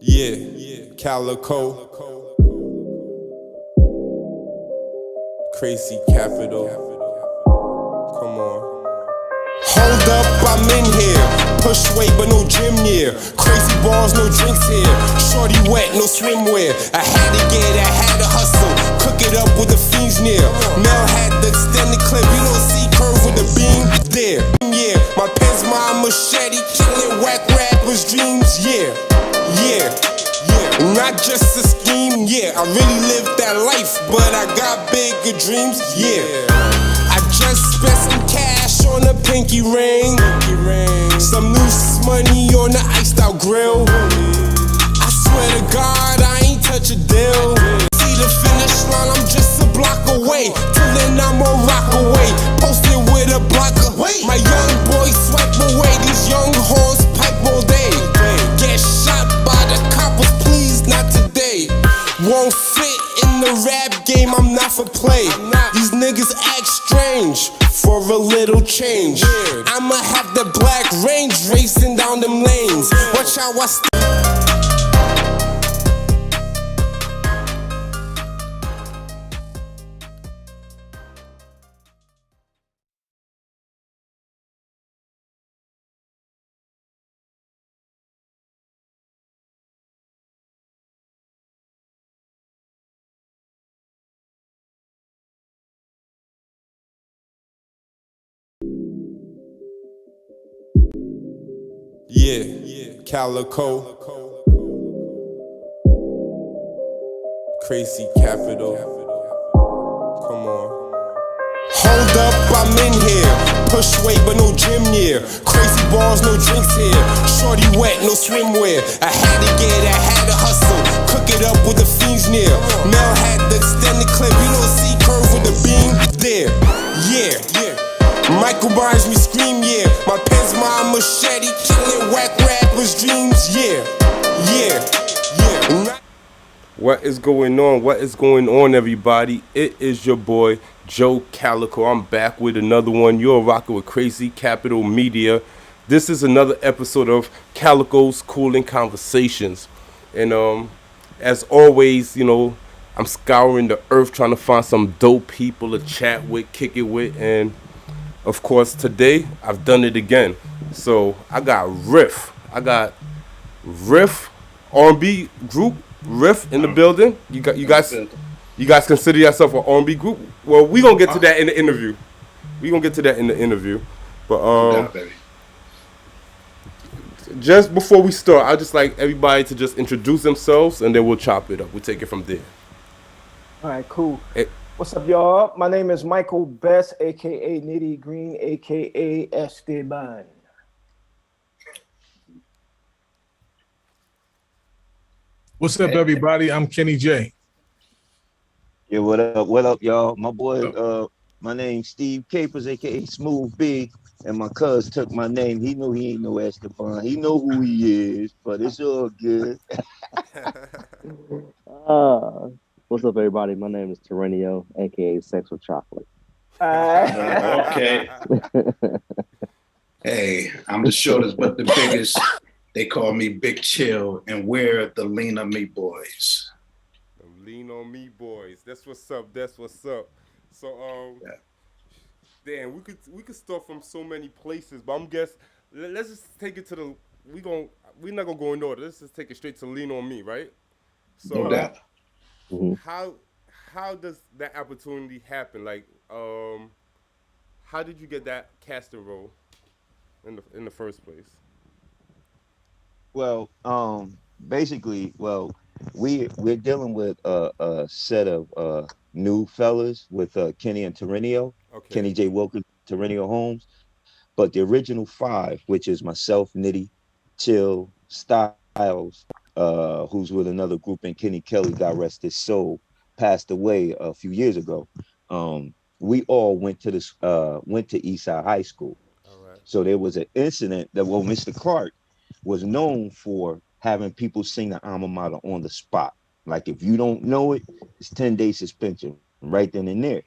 Calico, crazycapital. Come on. Hold up, I'm in here. Push weight, but no gym near. Crazy balls, no drinks here. Shorty wet, no swimwear. I had to hustle. Cook it up with the fiends near. Mel had the extended clip. You don't see curve with the beam there. Yeah, my pen's my machete. Killing whack rappers' dreams. Yeah. Not just a scheme. Yeah, I really lived that life, but I got bigger dreams. Yeah. I just spent some cash on a pinky ring. Some loose money on the iced out grill. I swear to God, I ain't touch a deal. See the finish line, I'm just a block away. Till then I'm a rock away. Posted with a blocker. My young boys swipe away. These young hoes pipe all day. Get shot by the coppers, please, not today. Won't fit in the rap game, I'm not for play. These niggas act strange for a little change. I'ma have the black range racing down them lanes. Watch how I Calico, crazycapital. Come on. Hold up, I'm in here. Push weight, but no gym near. Crazy balls, no drinks here. Shorty wet, no swimwear. I had to hustle. Cook it up with the fiends near. Mel had the extended clip. You don't see curve with the beam there. Yeah. Michael buys me scream, yeah. My pen's my machete. Killing whack rappers' dreams, yeah. What is going on? What is going on, everybody? It is your boy, Joe Calico. I'm back with another one. You're rocking with crazycapital Media. This is another episode of Calico's Cooling Conversations. And as always, I'm scouring the earth trying to find some dope people to chat with, kick it with, and of course, today I've done it again. So I got Riff. R&B group, Riff in the building. You guys consider yourself an R&B group? Well, we gonna get to that in the interview. But just before we start, I'd just like everybody to just introduce themselves, and then we'll chop it up. We'll take it from there. All right, cool. What's up, y'all? My name is Michael Best, a.k.a. Nitty Green, a.k.a. Esteban. What's up, everybody? I'm Kenny J. Yeah, what up, y'all? My boy, my name's Steve Capers, a.k.a. Smooth B, and my cuz took my name. He knew he ain't no Esteban. He know who he is, but it's all good. What's up, everybody? My name is Terrenio, aka Sex with Chocolate. Okay. Hey, I'm the shortest but the biggest. They call me Big Chill, and we're the Lean on Me Boys. The Lean on Me Boys. That's what's up. So damn, we could start from so many places, but let's just take it to we're not gonna go in order. Let's just take it straight to Lean on Me, right? So No doubt. How does that opportunity happen? Like, how did you get that casting role in the first place? Well, basically, we're dealing with a set of new fellas with Kenny and Terrenio, Okay. Kenny J. Wilkins, Terrenio Holmes, but the original five, which is myself, Nitty, Chill, Styles, who's with another group, and Kenny Kelly, God rest his soul, passed away a few years ago. We all went to Eastside High School. All right. So there was an incident that Mr. Clark was known for having people sing the alma mater on the spot. Like if you don't know it, it's 10-day suspension right then and there.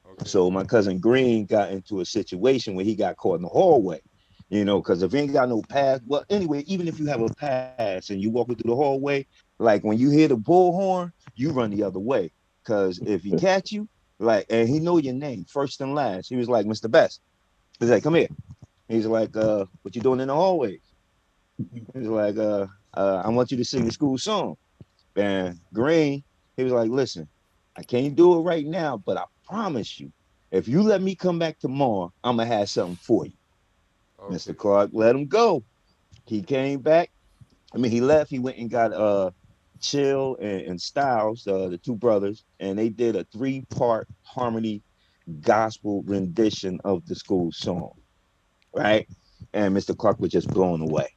Okay. So my cousin Green got into a situation where he got caught in the hallway. You know, because if you ain't got no pass, well, anyway, even if you have a pass and you walking through the hallway, like when you hear the bullhorn, you run the other way. Because if he catch you, like, and he know your name first and last, he was like, Mr. Best. He's like, come here. He's like, what you doing in the hallway? He's like, I want you to sing the school song. And Green, he was like, listen, I can't do it right now, but I promise you, if you let me come back tomorrow, I'm gonna have something for you. Okay. Mr. Clark let him go. He came back. I mean, he left. He went and got Chill and Styles, the two brothers, and they did a 3-part harmony gospel rendition of the school song, right? And Mr. Clark was just blown away.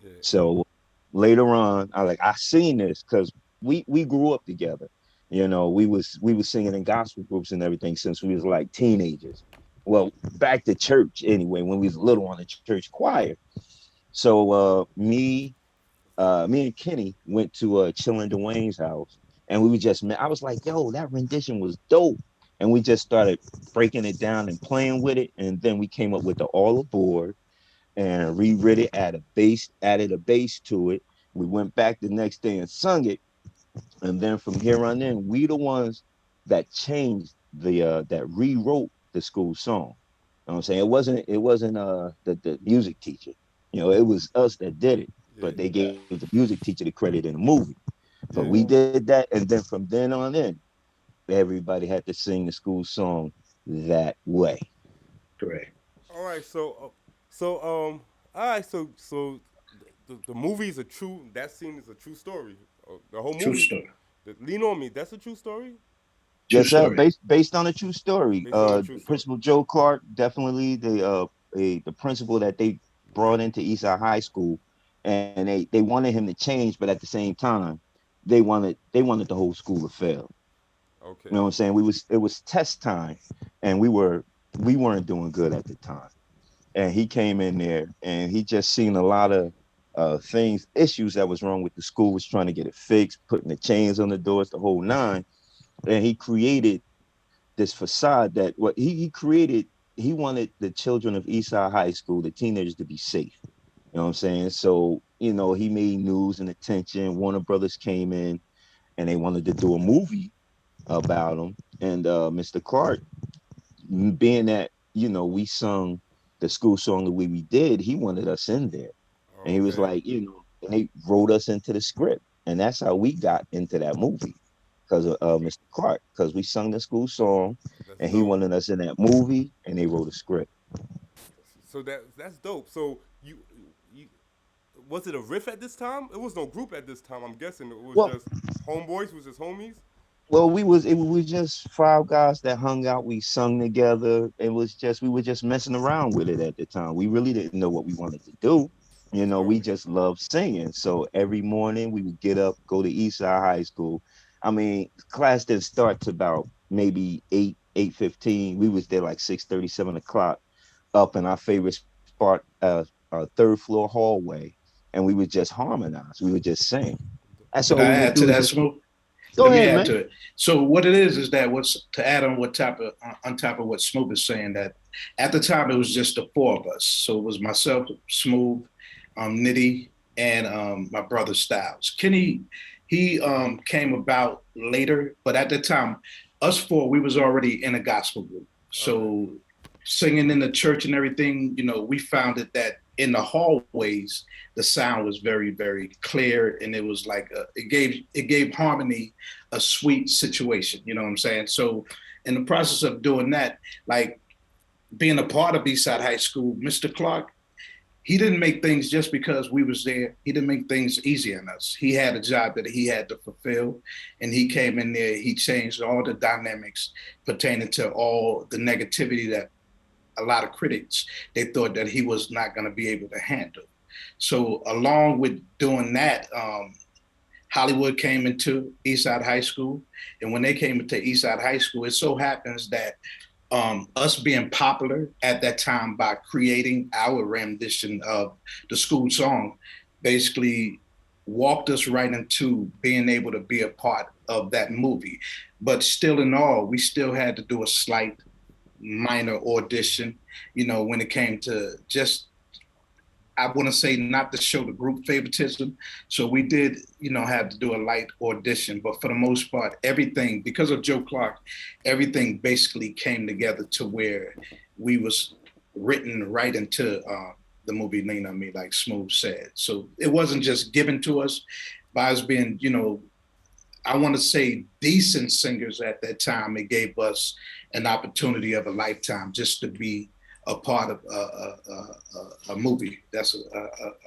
Yeah. So later on, I seen this because we grew up together. You know, we was singing in gospel groups and everything since we was like teenagers. Well, back to church anyway, when we was little on the church choir. So me and Kenny went to Chillin' Dwayne's house, and we just met. I was like, yo, that rendition was dope. And we just started breaking it down and playing with it. And then we came up with the All Aboard and rewrote it, added a bass to it. We went back the next day and sung it. And then from here on in, we the ones that changed that rewrote the school song. You know what I'm saying? It wasn't the music teacher. You know, it was us that did it, but they gave the music teacher the credit in the movie. But we did that, and then from then on in, everybody had to sing the school song that way. Correct. All right, all right, the movie is a true. That scene is a true story. The whole True movie. story. Lean on Me. That's a true story. True Yes, sir. story. Based on a true story. Based on a true story. Principal Joe Clark, definitely the principal that they brought into Eastside High School, and they wanted him to change, but at the same time, they wanted the whole school to fail. Okay. You know what I'm saying? It was test time, and we weren't doing good at the time. And he came in there, and he just seen a lot of issues that was wrong with the school. Was trying to get it fixed, putting the chains on the doors, the whole nine. And he created this facade that what he created. He wanted the children of Eastside High School, the teenagers, to be safe. You know what I'm saying? So, you know, he made news and attention. Warner Brothers came in and they wanted to do a movie about him. And Mr. Clark, being that, you know, we sung the school song the way we did, he wanted us in there. And he was like, you know, and they wrote us into the script. And that's how we got into that movie because of Mr. Clark, because we sung the school song and he wanted us in that movie and they wrote a script. So that's dope. So you was it a riff at this time? It was no group at this time. I'm guessing it was just homeboys, was just homies. Well, we was just 5 guys that hung out. We sung together. We were just messing around with it at the time. We really didn't know what we wanted to do. You know, we just loved singing. So every morning we would get up, go to Eastside High School. I mean, class didn't start to about maybe 8:15. We was there like 6:30, 7 o'clock, up in our favorite spot, our third floor hallway, and we would just harmonize. We would just sing. That's all Can I we would add do. to that, Smoke? Go Let me ahead, add man. to it. So what it is that what's to add on on top of what Smooth is saying, that at the time it was just the four of us. So it was myself, Smooth, Nitty, and my brother Styles. Kenny, he came about later, but at the time, us four, we was already in a gospel group. So singing in the church and everything, you know, we found that in the hallways, the sound was very, very clear, and it was like it gave harmony a sweet situation. You know what I'm saying? So, in the process of doing that, like being a part of Eastside High School, Mr. Clark, he didn't make things just because we was there. He didn't make things easy on us. He had a job that he had to fulfill, and he came in there. He changed all the dynamics pertaining to all the negativity that a lot of critics, they thought that he was not going to be able to handle. So along with doing that, Hollywood came into Eastside High School. And when they came into Eastside High School, it so happens that us being popular at that time by creating our rendition of the school song basically walked us right into being able to be a part of that movie. But still in all, we still had to do a slight minor audition, you know, when it came to just I want to say not to show the group favoritism. So we did, have to do a light audition, but for the most part, everything, because of Joe Clark, everything basically came together to where we was written right into the movie Lean on Me, like Smooth said. So it wasn't just given to us by us being, I want to say decent singers at that time. It gave us an opportunity of a lifetime just to be a part of a movie. That's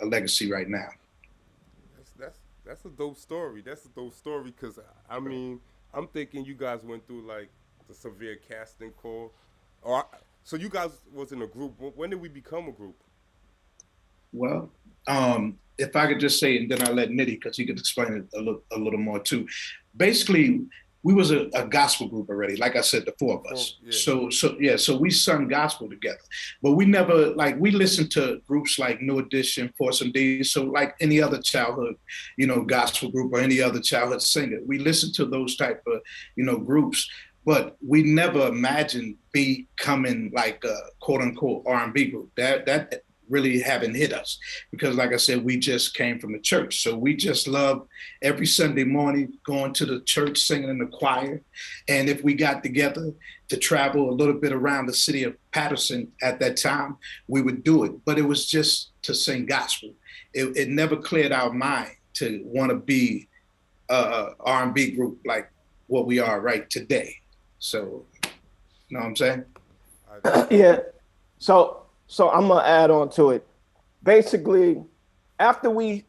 a legacy right now. That's a dope story. That's a dope story because I mean I'm thinking you guys went through like the severe casting call, so you guys was in a group. When did we become a group? Well, if I could just say, and then I'll let Nitty, because he could explain it a little more too. Basically, we was a gospel group already. Like I said, the four of us. Yeah. So we sung gospel together, but we never we listened to groups like New Edition, Force MD. So like any other childhood, gospel group or any other childhood singer, we listened to those type of, groups. But we never imagined becoming like a quote unquote R&B group. That really haven't hit us because, like I said, we just came from the church. So we just love every Sunday morning going to the church, singing in the choir. And if we got together to travel a little bit around the city of Patterson at that time, we would do it. But it was just to sing gospel. It never cleared our mind to want to be a R&B group like what we are right today. So, you know what I'm saying? Yeah. So I'm gonna add on to it. Basically, after we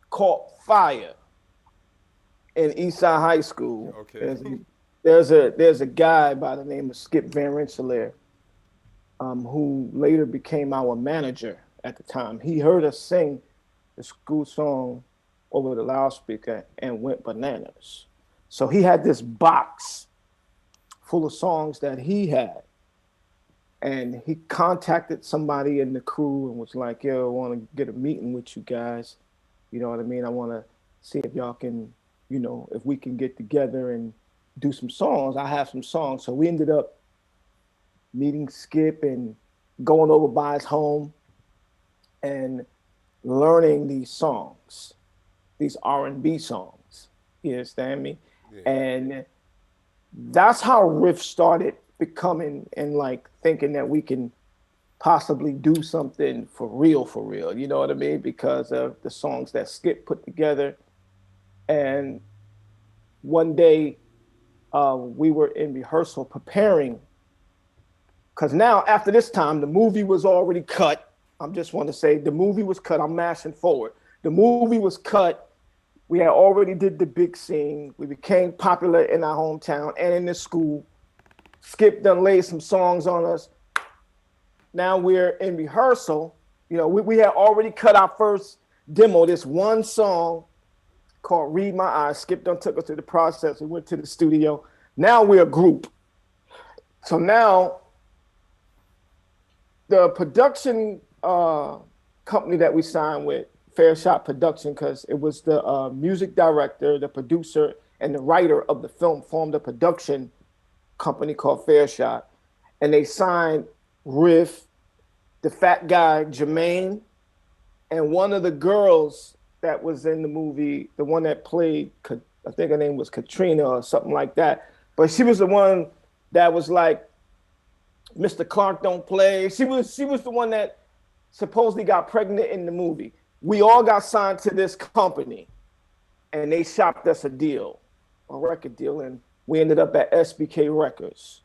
caught fire in Eastside High School, there's a guy by the name of Skip Van Rensselaer, who later became our manager at the time. He heard us sing the school song over the loudspeaker and went bananas. So he had this box full of songs that he had. And he contacted somebody in the crew and was like, yo, I want to get a meeting with you guys. You know what I mean? I want to see if y'all can, if we can get together and do some songs. I have some songs. So we ended up meeting Skip and going over by his home and learning these songs, these R&B songs. You understand me? Yeah. And that's how Riff started becoming and thinking that we can possibly do something for real, you know what I mean? Because of the songs that Skip put together. And one day we were in rehearsal preparing, because now after this time, the movie was already cut. I just want to say the movie was cut. I'm mashing forward. The movie was cut. We had already did the big scene. We became popular in our hometown and in the school. Skip done laid some songs on us. Now we're in rehearsal. We had already cut our first demo, this one song called Read My Eyes. Skip done took us through the process. We went to the studio. Now we're a group. So now the production company that we signed with, Fair Shot Production, because it was the music director, the producer, and the writer of the film formed a production company called Fair Shot, and they signed Riff, the fat guy Jermaine, and one of the girls that was in the movie, the one that played, I think her name was Katrina or something like that, but she was the one that was like, Mr. Clark don't play. She was the one that supposedly got pregnant in the movie. We all got signed to this company, and they shopped us a record deal, and we ended up at SBK Records.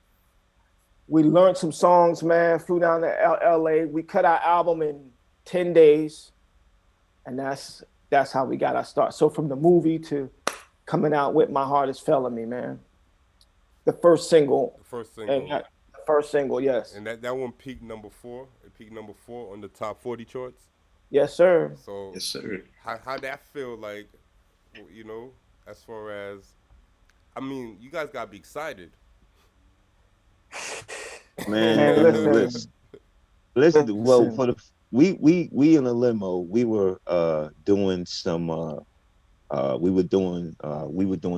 We learned some songs, man, flew down to LA. We cut our album in 10 days. And that's how we got our start. So from the movie to coming out with My Heart Is Failing Me, man. The first single. The first single, yes. And that one peaked number 4. It peaked number 4 on the top 40 charts. Yes, sir. So yes, sir. How that feel like, as far as, I mean, you guys gotta be excited. Man, listen. Well, we in a limo. We were doing some. We were doing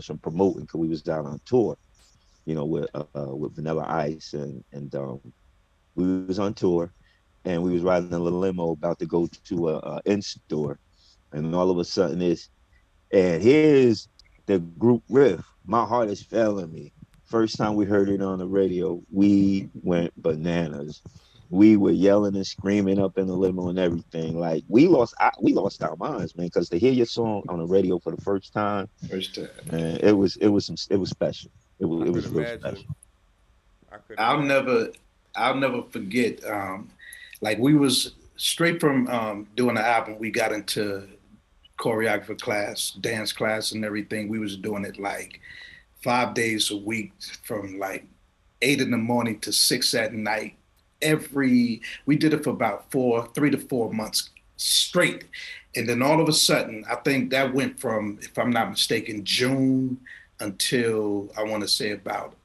some promoting because we was down on tour, with Vanilla Ice and we was on tour, and we was riding in a limo about to go to a in-store, and all of a sudden and here's the group Riff. My heart is failing me. First time we heard it on the radio, we went bananas. We were yelling and screaming up in the limo and everything. Like we lost our minds, man. Because to hear your song on the radio for the first time, man, it was special. It was real Imagine. special. I could. I'll never forget. Like we was straight from doing the album, we got into choreography class, dance class, and everything. We was doing it like 5 days a week, from like 8 in the morning to 6 at night. We did it for about 3 to 4 months straight, and then all of a sudden, I think that went from, if I'm not mistaken, June until I want to say about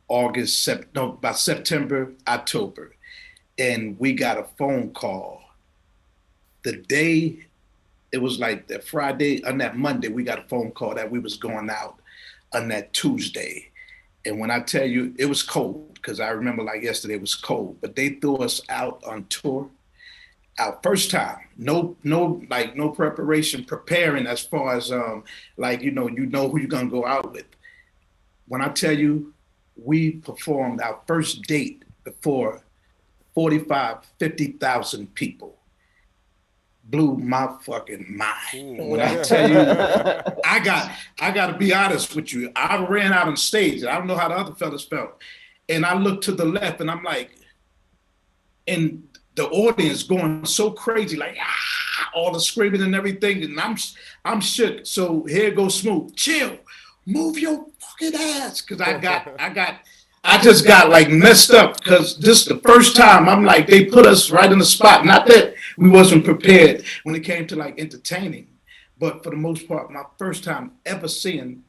about September, October. And we got a phone call the day, it was like that Friday, on that Monday, we got a phone call that we was going out on that Tuesday. And when I tell you, it was cold, because I remember like yesterday it was cold, but they threw us out on tour. Our first time, no preparation, preparing as far as like, you know who you're gonna go out with. When I tell you, we performed our first date before 50,000 people. Blew my fucking mind. When I tell you, I got to be honest with you. I ran out on stage. I don't know how the other fellas felt. And I looked to the left and I'm like, and the audience going so crazy, like, all the screaming and everything. And I'm shook. So here goes Smooth. Chill, move your fucking ass. Cause I just got like messed up, because this is the first time I'm like, they put us right in the spot. Not that we wasn't prepared when it came to like entertaining, but for the most part, my first time ever seeing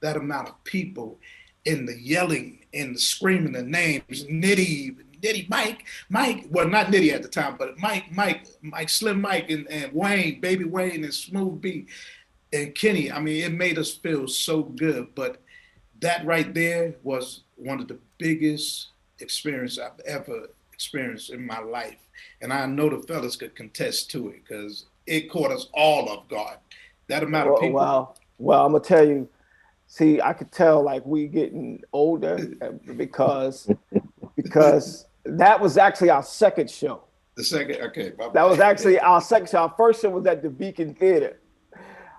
that amount of people in the yelling and the screaming the names, Nitty, Mike, well, not Nitty at the time, but Mike, Slim Mike, and Wayne, Baby Wayne, and Smooth B, and Kenny. I mean, it made us feel so good, but that right there was one of the biggest experience I've ever experienced in my life. And I know the fellas could contest to it, because it caught us all off guard. That amount of people. Wow. Well, I'm gonna tell you, see, I could tell like we getting older because that was actually our second show. The second, okay. That was actually our second show. Our first show was at the Beacon Theater.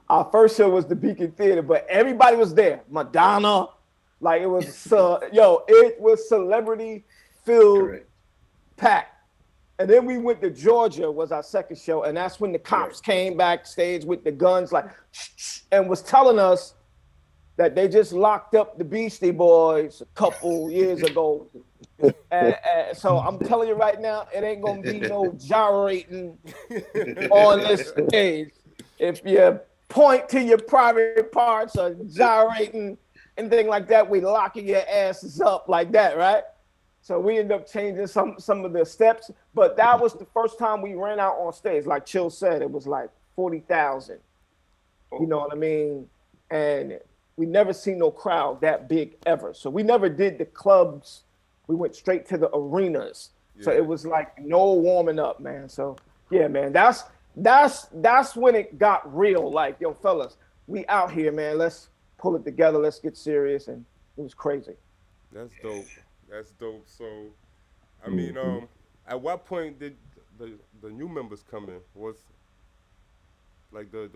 Our first show was the Beacon Theater, but everybody was there. Madonna, like it was, it was celebrity filled, packed. And then we went to Georgia, was our second show, and that's when the cops came backstage with the guns, like, and was telling us that they just locked up the Beastie Boys a couple years ago. And so I'm telling you right now, it ain't gonna be no gyrating on this stage. If you point to your private parts or gyrating, anything like that, we locking your asses up like that, right? So we ended up changing some of the steps, but that was the first time we ran out on stage. Like Chill said, it was like 40,000. You know what I mean? And we never seen no crowd that big ever. So we never did the clubs. We went straight to the arenas. Yeah. So it was like no warming up, man. So yeah, man, that's when it got real. Like, yo, fellas, we out here, man. Let's pull it together. Let's get serious. And it was crazy. That's dope. That's dope. So, I mean, at what point did the new members come in? Was like the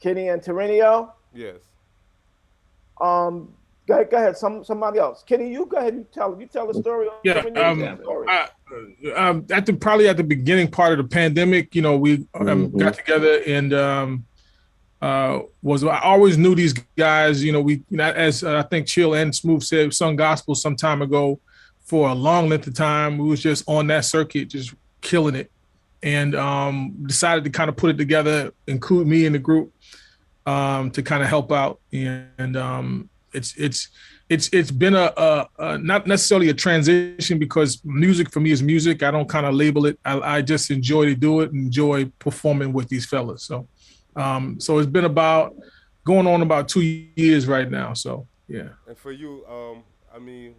Kenny and Terrenio? Yes. Go ahead. Somebody else. Kenny, you go ahead. You tell the story. Yeah. Probably at the beginning part of the pandemic, we got together and I always knew these guys. As I think Chill and Smooth said, sung gospel some time ago for a long length of time. We was just on that circuit, just killing it, and decided to kind of put it together, include me in the group to kind of help out. And it's been a not necessarily a transition, because music for me is music. I don't kind of label it. I just enjoy to do it, enjoy performing with these fellas. So it's been going on about 2 years right now. So yeah. And for you, I mean,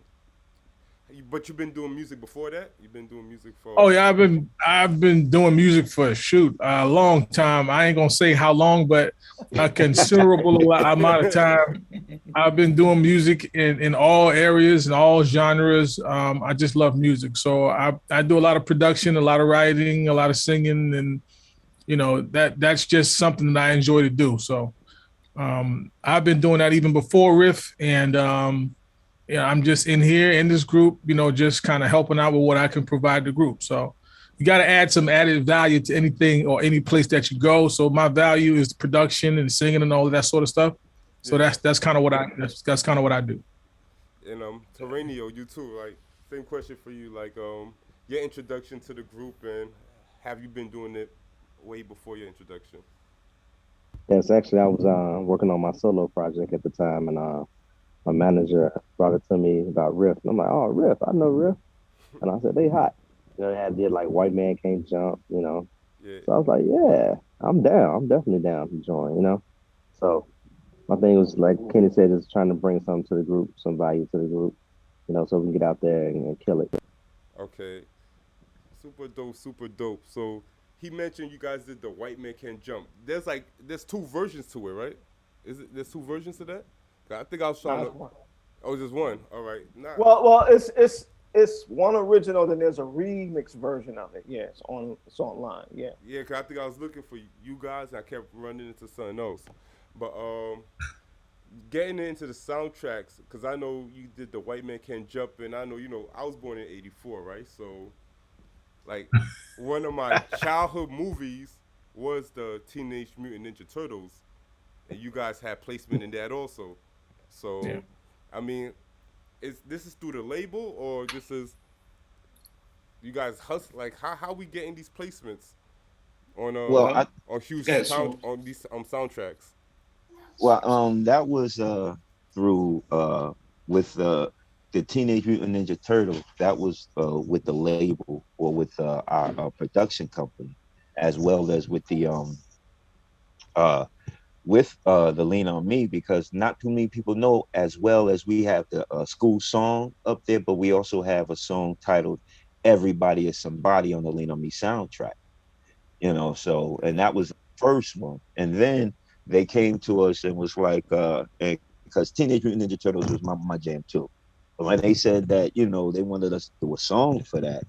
But you've been doing music before that? You've been doing music for? Oh yeah, I've been doing music for a long time. I ain't gonna say how long, but a considerable amount of time. I've been doing music in all areas and all genres. I just love music, so I do a lot of production, a lot of writing, a lot of singing, and that's just something that I enjoy to do. So I've been doing that even before Riff, and I'm just in here in this group, just kind of helping out with what I can provide the group. So you got to add some added value to anything or any place that you go. So my value is production and singing and all of that sort of stuff. So that's kind of what that's kind of what I do. And Terranio, you too. Like same question for you. Like your introduction to the group, and have you been doing it way before your introduction? Yes, actually, I was working on my solo project at the time, and my manager brought it to me about Riff, and I'm like, "Oh, Riff, I know Riff," and I said, "They hot." They had did like White Man Can't Jump, Yeah. So I was like, "Yeah, I'm down. I'm definitely down to join," So my thing was like Kenny said, is trying to bring something to the group, some value to the group, so we can get out there and kill it. Okay. Super dope, super dope. So he mentioned you guys did the White Man Can't Jump. There's two versions to it, right? There's two versions to that? I think I was trying to. One. Oh, just one. All right. Nah. Well, it's one original, then there's a remix version of it. Yeah, it's online. Yeah. Yeah, cause I think I was looking for you guys, and I kept running into something else. But getting into the soundtracks, cause I know you did the White Man Can't Jump, and I know I was born in '84, right? So, like, one of my childhood movies was the Teenage Mutant Ninja Turtles, and you guys had placement in that also. So, Yeah. I mean, this is through the label, or this is you guys hustle? Like, how we getting these placements on on huge on these soundtracks? Well, that was through with the Teenage Mutant Ninja Turtles. That was with the label or with our production company, as well as with the Lean on Me, because not too many people know, as well as we have the school song up there, but we also have a song titled Everybody is Somebody on the Lean on Me soundtrack. So, and that was the first one. And then they came to us and was like, and because Teenage Mutant Ninja Turtles was my jam too. But when they said that, they wanted us to do a song for that,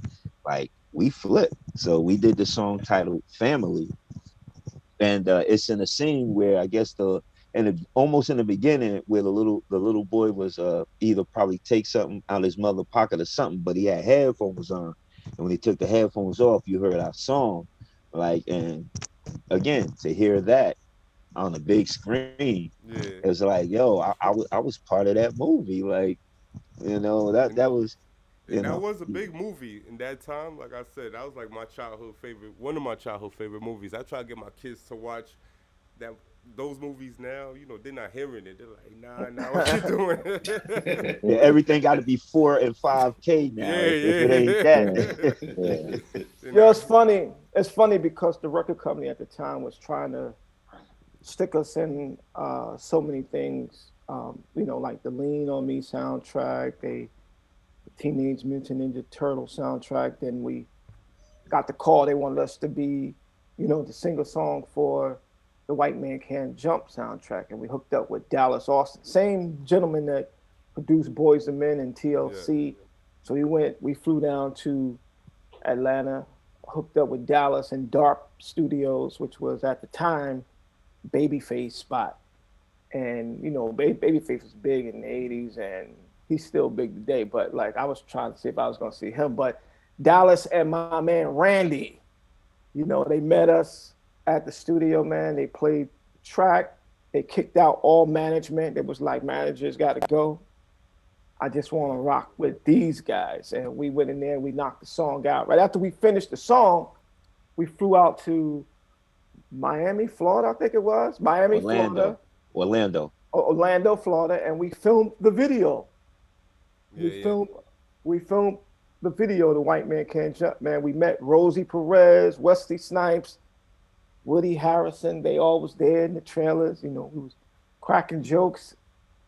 like, we flipped. So we did the song titled Family. And it's in a scene where I guess almost in the beginning, where the little boy was either probably take something out of his mother's pocket or something, but he had headphones on, and when he took the headphones off, you heard our song, like, and again, to hear that on the big screen, it was like, yo, I was part of that movie, like, that was. That was a big movie in that time. Like I said, that was like one of my childhood favorite movies. I try to get my kids to watch those movies now. They're not hearing it. They're like, nah, what you doing? Yeah, everything got to be 4 and 5K now. If it ain't that. It's funny. It's funny because the record company at the time was trying to stick us in so many things. Like the Lean on Me soundtrack, the Teenage Mutant Ninja Turtle soundtrack. Then we got the call. They wanted us to be, to sing a song for the White Man Can't Jump soundtrack. And we hooked up with Dallas Austin, same gentleman that produced Boys and Men and TLC. Yeah. So we flew down to Atlanta, hooked up with Dallas and DARP Studios, which was at the time Babyface spot. And, Babyface was big in the 80s, and he's still big today, but like I was trying to see if I was going to see him. But Dallas and my man Randy, they met us at the studio, man. They played track. They kicked out all management. It was like, managers got to go. I just want to rock with these guys. And we went in there and we knocked the song out. Right after we finished the song, we flew out to Miami, Florida, I think it was. Florida. Orlando, Florida, and we filmed the video. We filmed the video of the White Man Can't Jump, man. We met Rosie Perez, Wesley Snipes, Woody Harrison. They all was there in the trailers. We was cracking jokes,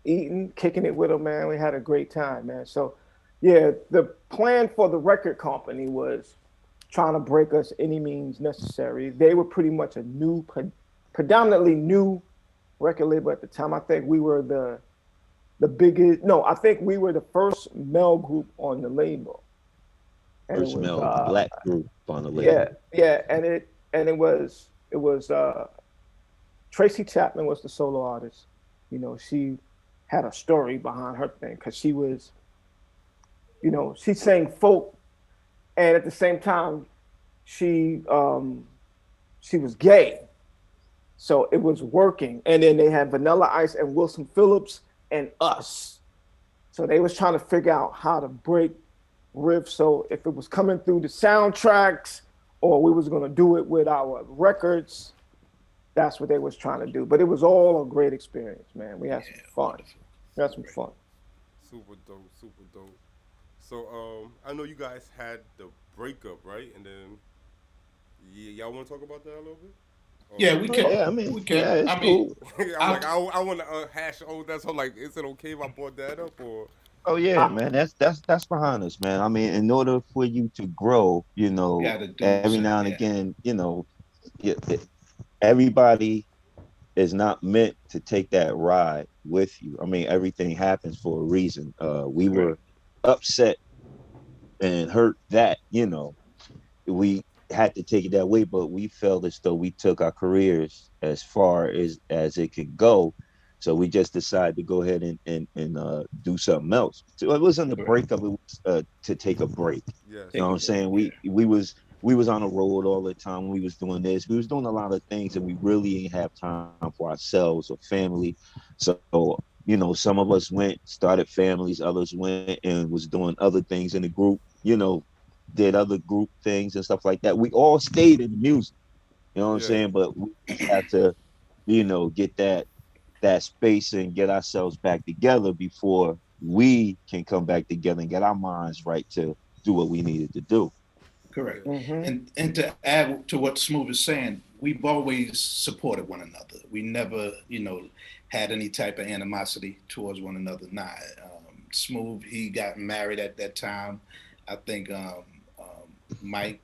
eating, kicking it with them, man. We had a great time, man. So Yeah, the plan for the record company was trying to break us any means necessary. They were pretty much a predominantly new record label at the time. I think we were the biggest. No, I think we were the first male group on the label, and it First was male black group on the yeah, label. yeah, and it was Tracy Chapman was the solo artist. You know, she had a story behind her thing because she was, she sang folk, and at the same time, she she was gay, so it was working. And then they had Vanilla Ice and Wilson Phillips and us, so they was trying to figure out how to break Riff. So if it was coming through the soundtracks or we was gonna do it with our records, that's what they was trying to do. But it was all a great experience, man. We had some fun. We had some fun. Super dope, super dope. So I know you guys had the breakup, right? And then y'all want to talk about that a little bit? Yeah, we can. Yeah, I mean, We can. yeah, it's I mean, cool. I'm like, I want to hash. Oh, that's all. Like, is it okay if I brought that up or? Oh yeah, man. That's behind us, man. I mean, in order for you to grow, got to do every so. now and Yeah. again, everybody is not meant to take that ride with you. I mean, everything happens for a reason. We were upset and hurt that, we had to take it that way, but we felt as though we took our careers as far as it could go. So we just decided to go ahead and do something else. So it wasn't a breakup; it was to take a break. Yes. You know what I'm saying? We was on the road all the time. We was doing this. We was doing a lot of things, and we really didn't have time for ourselves or family. So some of us went, started families. Others went and was doing other things in the group. Did other group things and stuff like that. We all stayed in the music. You know what I'm Yeah. saying? But we just have to, get that space and get ourselves back together before we can come back together and get our minds right to do what we needed to do. Correct. Mm-hmm. And to add to what Smooth is saying, we've always supported one another. We never, had any type of animosity towards one another. Nah, Smooth, he got married at that time. I think Mike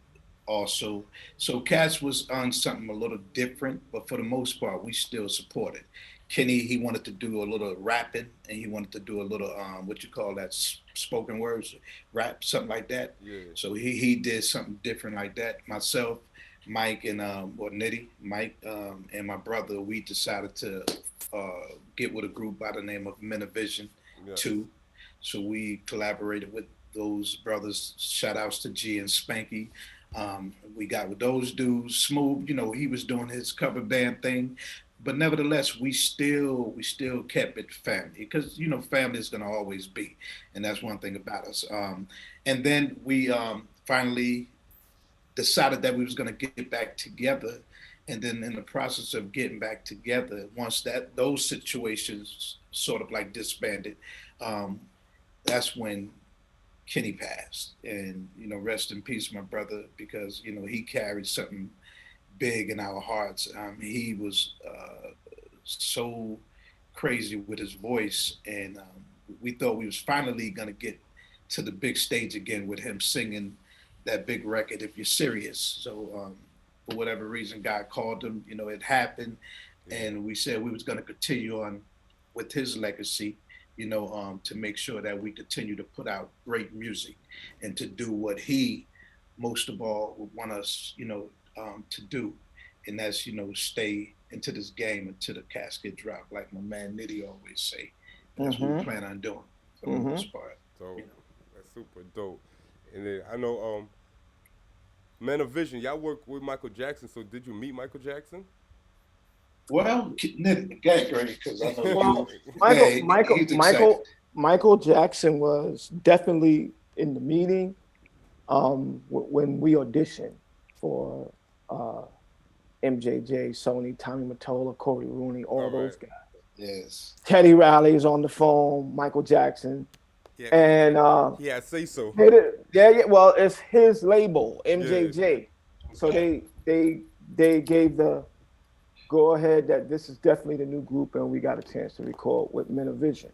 also. So Cass was on something a little different, but for the most part, we still supported. Kenny, he wanted to do a little rapping, and he wanted to do a little what you call that spoken words, rap, something like that. Yeah. So he did something different like that. Myself, Mike, and Nitty, Mike, and my brother, we decided to get with a group by the name of Men of Vision Yeah. 2. So we collaborated with those brothers. Shout outs to G and Spanky. We got with those dudes. Smooth, he was doing his cover band thing, but nevertheless, we still kept it family because family is gonna always be, and that's one thing about us. And then we finally decided that we was gonna get back together, and then in the process of getting back together, once those situations sort of like disbanded, that's when Kenny passed, and rest in peace, my brother, because he carried something big in our hearts. He was so crazy with his voice, and we thought we was finally gonna get to the big stage again with him singing that big record. If you're serious, so for whatever reason, God called him. It happened, and we said we was gonna continue on with his legacy. To make sure that we continue to put out great music and to do what he most of all would want us, to do. And that's, stay into this game until the casket drop, like my man Nitty always say. That's what we plan on doing for the most part. So that's super dope. And then I know Men of Vision, y'all work with Michael Jackson, so did you meet Michael Jackson? Well, Nitty, get ready, because I know Michael Jackson was definitely in the meeting when we auditioned for MJJ, Sony, Tommy Mottola, Corey Rooney, all those guys. Yes. Teddy Riley's on the phone, Michael Jackson. Yeah. And yeah, say so. Yeah. Well, it's his label, MJJ. Yeah. So they gave the go ahead that this is definitely the new group, and we got a chance to record with Men of Vision.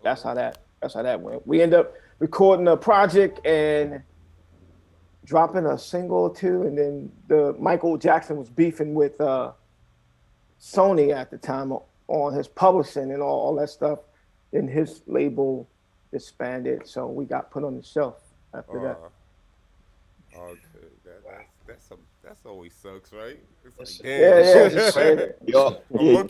That's how that went. We end up recording a project and dropping a single or two, and then the Michael Jackson was beefing with Sony at the time on his publishing and all that stuff. Then his label disbanded, so we got put on the shelf after that. Okay, that's always sucks, right? It's like,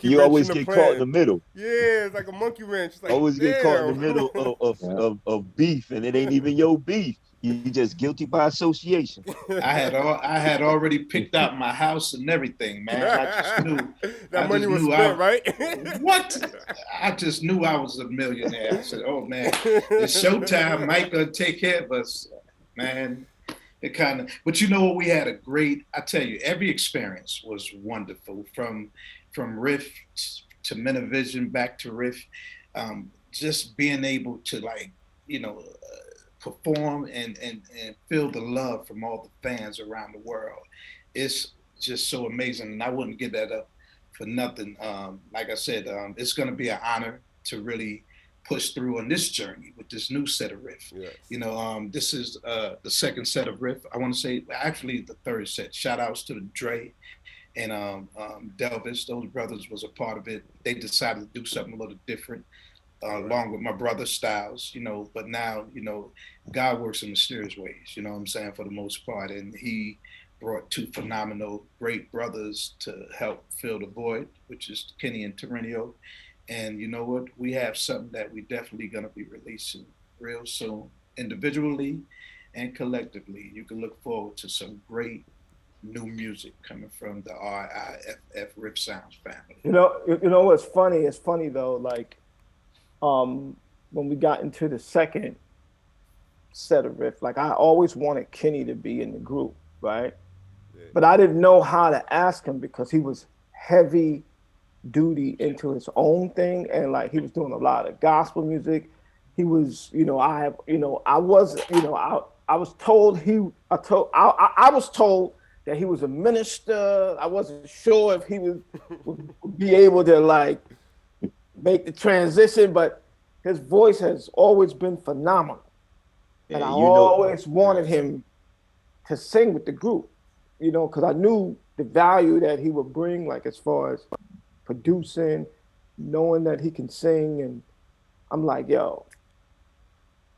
You always get caught in the middle. Yeah, it's like a monkey wrench. It's like, always get caught in the middle of beef, and it ain't even your beef. You just guilty by association. I had already picked out my house and everything, man. I just knew that money was spent, right? What? I just knew I was a millionaire. I said, "Oh man, it's showtime. Mike gonna take care of us, man." It kind of, but you know what? We had a great. I tell you, every experience was wonderful. From Riff to Metavision back to Riff, just being able to perform and feel the love from all the fans around the world. It's just so amazing, and I wouldn't give that up for nothing. Like I said, it's going to be an honor to really push through on this journey with this new set of Riff. Yes. This is the second set of Riff. I want to say actually the third set. Shout outs to the Dre and Delvis. Those brothers was a part of it. They decided to do something a little different. Along with my brother Styles, but now, God works in mysterious ways, you know what I'm saying, for the most part. And he brought two phenomenal, great brothers to help fill the void, which is Kenny and Terrenio. And you know what? We have something that we definitely going to be releasing real soon, individually and collectively. You can look forward to some great new music coming from the RIFF Riff Sounds family. You know what's funny? It's funny though, when we got into the second set of Riff, I always wanted Kenny to be in the group, right? Yeah. But I didn't know how to ask him because he was heavy duty into his own thing, and he was doing a lot of gospel music. He was, I was told that he was a minister. I wasn't sure if he would be able to make the transition, but his voice has always been phenomenal. And I always wanted him to sing with the group, because I knew the value that he would bring, as far as producing, knowing that he can sing. And I'm like, yo.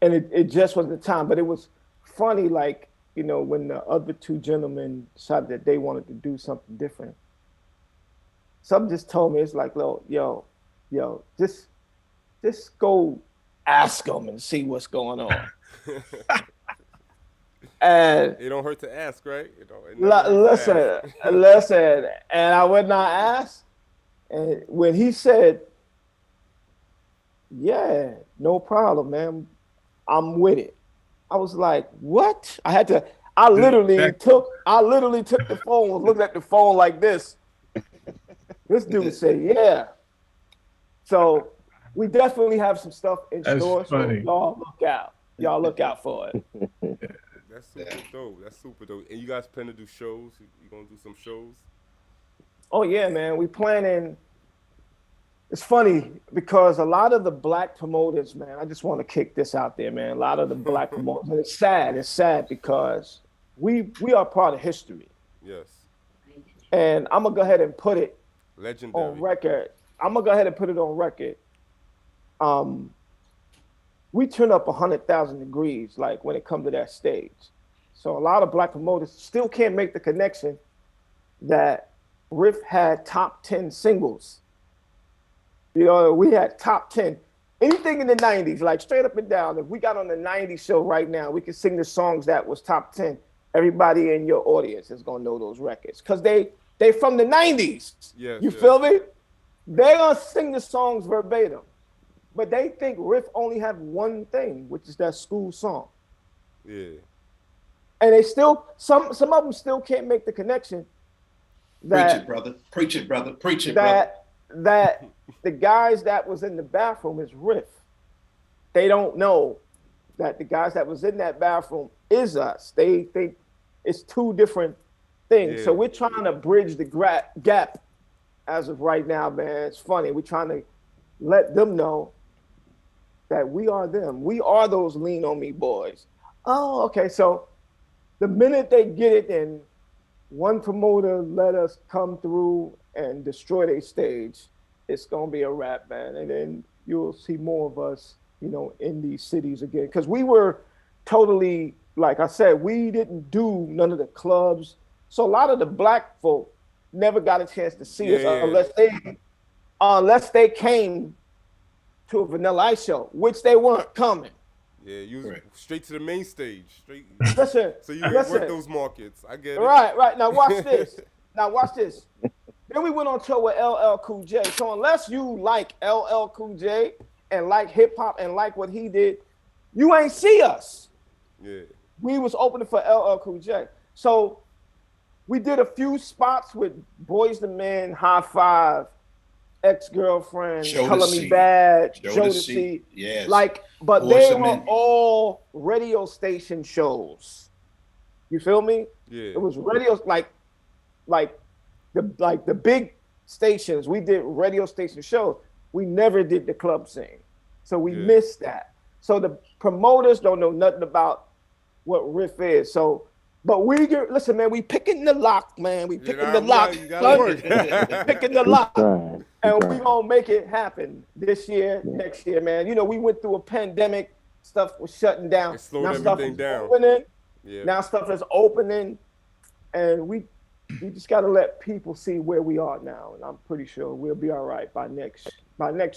And it just wasn't the time. But it was funny, when the other two gentlemen decided that they wanted to do something different. Something just told me, it's like, yo, just go ask them and see what's going on. And it don't hurt to ask, right? Listen, and I would not ask. And when he said, yeah, no problem, man, I'm with it, I was like, what? I literally took the phone, looked at the phone like this. This dude said, yeah. So we definitely have some stuff in store. So y'all look out for it. That's super dope. And you guys plan to do shows? You gonna do some shows? Oh yeah, man. We planning. It's funny because a lot of the black promoters, man, I just want to kick this out there, man. A lot of the black promoters, and it's sad because we are part of history. Yes. And I'm gonna go ahead and put it legendary on record. We turn up 100,000 degrees, when it comes to that stage. So a lot of black promoters still can't make the connection that Riff had top 10 singles. We had top 10. Anything in the 90s, straight up and down. If we got on the 90s show right now, we could sing the songs that was top 10. Everybody in your audience is gonna know those records because they from the 90s. Yes, you feel me? They're gonna sing the songs verbatim, but they think Riff only have one thing, which is that school song. Yeah. And they still, some of them still can't make the connection. Preach it, brother. Preach it, brother. Preach it, brother. That the guys that was in the bathroom is Riff. They don't know that the guys that was in that bathroom is us. They think it's two different things. Yeah. So we're trying to bridge the gap as of right now, man. It's funny. We're trying to let them know that we are them. We are those Lean On Me boys. Oh, okay. So the minute they get it and one promoter let us come through and destroy their stage, it's gonna be a wrap, man. And then you'll see more of us, you know, in these cities again. Because we were totally, like I said, we didn't do none of the clubs. So a lot of the black folk never got a chance to see us unless they came to a Vanilla Ice show, which they weren't coming. Yeah, you was straight to the main stage. Straight. Listen. So you work those markets. I get it. Right. Now watch this. Then we went on tour with LL Cool J. So unless you like LL Cool J and like hip hop and like what he did, you ain't see us. Yeah. We was opening for LL Cool J. So we did a few spots with Boys II Men, High Five, Ex-Girlfriend, Color Me Bad, Jodeci. Yes. Like, but Boys they II were Men. all radio station shows. You feel me? Yeah. It was radio like the big stations. We did radio station shows. We never did the club scene. So we missed that. So the promoters don't know nothing about what Riff is. So, but listen, man, we picking the lock, man. We picking the lock. Picking the lock. And we gonna make it happen this year, next year, man. You know, we went through a pandemic, stuff was shutting down. It slowed everything down. Opening. Yeah. Now stuff is opening, and we just gotta let people see where we are now. And I'm pretty sure we'll be all right by next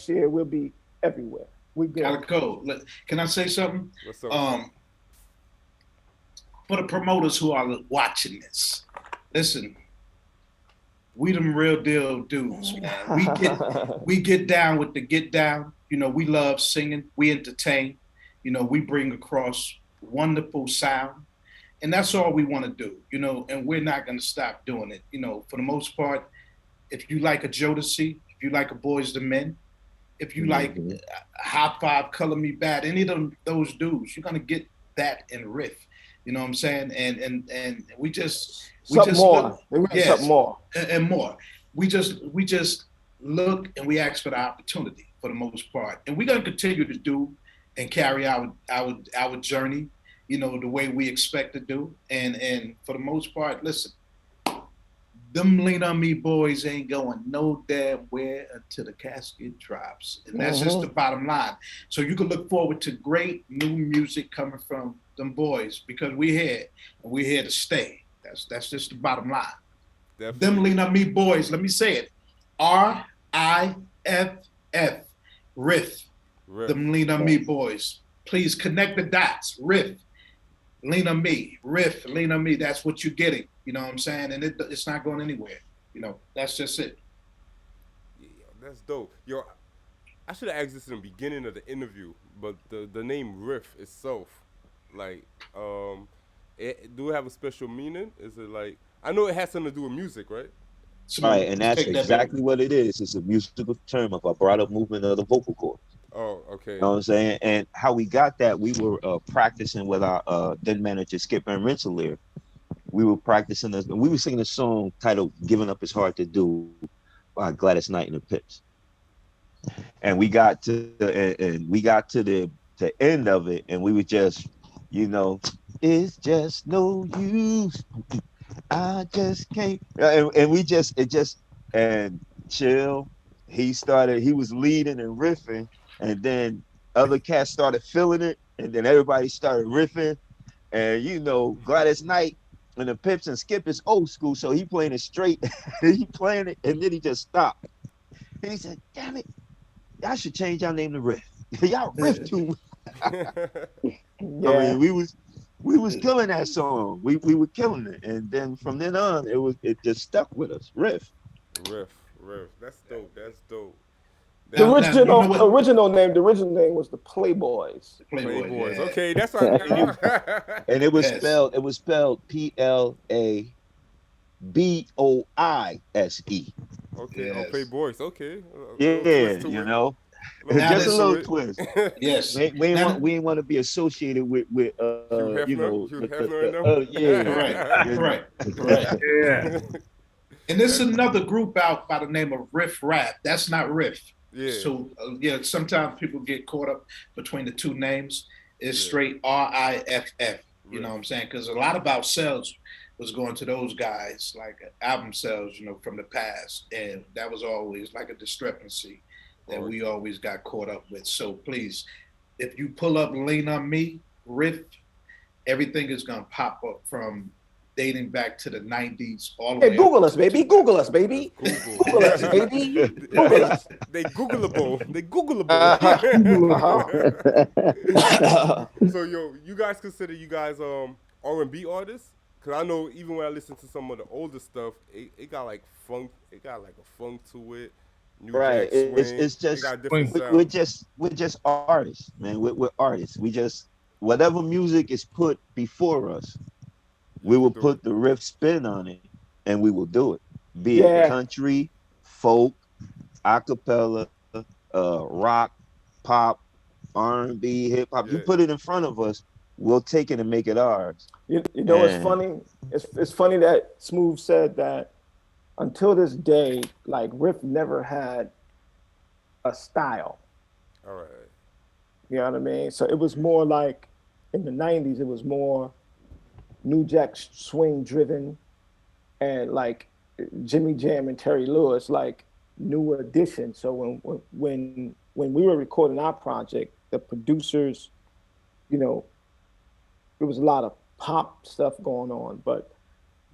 year. We'll be everywhere. We good. Calico, can I say something? What's up? For the promoters who are watching this, listen. We them real deal dudes, man. We get down with the get down. You know, we love singing. We entertain. You know, we bring across wonderful sound, and that's all we want to do. You know, and we're not going to stop doing it. You know, for the most part, if you like a Jodeci, if you like a Boys II Men, if you like High Five, Color Me Bad, any of those dudes, you're gonna get that in Riff. You know what I'm saying? And we just more. And more. We just look and we ask for the opportunity for the most part, and we're gonna continue to do and carry our journey, you know, the way we expect to do. And for the most part, listen, them Lean On Me boys ain't going no damn where until the casket drops. And that's just the bottom line. So you can look forward to great new music coming from them boys, because we're here and we're here to stay. That's just the bottom line. Definitely. Them Lean On Me boys, let me say it. RIFF, Riff. Them Lean On Me boys. Please connect the dots. Riff, Lean On Me, Riff, Lean On Me. That's what you're getting. You know what I'm saying? And it's not going anywhere. You know, that's just it. Yeah, that's dope. Yo, I should have asked this in the beginning of the interview, but the name Riff itself, like, do it have a special meaning? Is it like, I know it has something to do with music, right? Right, and that's exactly what it is. It's a musical term of a broader movement of the vocal cords. Oh, okay. You know what I'm saying? And how we got that, we were practicing with our then manager, Skip and Rensselaer. We were practicing this, and we were singing a song titled "Giving Up Is Hard to Do" by Gladys Knight and the Pips. And we got to the end of it, and we were just, you know, it's just no use. I just can't. And Chill, he was leading and riffing, and then other cats started feeling it, and then everybody started riffing. And you know, Gladys Knight and the Pips and Skip is old school, so he playing it straight. He playing it, and then he just stopped. And he said, "Damn it, y'all should change y'all name to Riff. Y'all riff too." I mean, we was killing that song. We were killing it, and then from then on, it just stuck with us. Riff. That's dope. That's dope. The original name was the Playboys. Playboys. Yeah. Okay, that's what. And it was spelled PLABOISE. Okay, yes. Playboys. Okay. Yeah, you know. Just a little twist. Yes. We ain't want to be associated with you know. Right. Yeah. And there's another group out by the name of Riff Rap. That's not Riff. Yeah. So yeah, sometimes people get caught up between the two names. It's Yeah. straight RIFF. You know Riff. what I'm saying? Because a lot of our sales was going to those guys, like album sales, from the past, and that was always like a discrepancy that we always got caught up with. So please, if you pull up Lean on Me, Riff, everything is gonna pop up from dating back to the 90s all the Hey, way Google up us, baby. Google us, baby. Google us, baby. Google us. They Googleable. They Googleable. So yo, you guys consider you guys R&B artists? Cause I know even when I listen to some of the older stuff, it got like funk. It got like a funk to it. New Right. Jack Swing. It's It just got different we're sounds. just artists, man. We're artists. We just whatever music is put before us, we will Do it. put the riff spin on it, and we will do it. Be it Yeah. country, folk, acapella, rock, pop, R&B, hip hop. You Yeah. put it in front of us, we'll take it and make it ours. You know what's And funny? It's funny that Smooth said that until this day, like Riff never had a style. All right. You know what I mean? So it was more like in the '90s, it was more New Jack Swing driven, and like Jimmy Jam and Terry Lewis, like new edition. So when we were recording our project, the producers, you know, there was a lot of pop stuff going on, but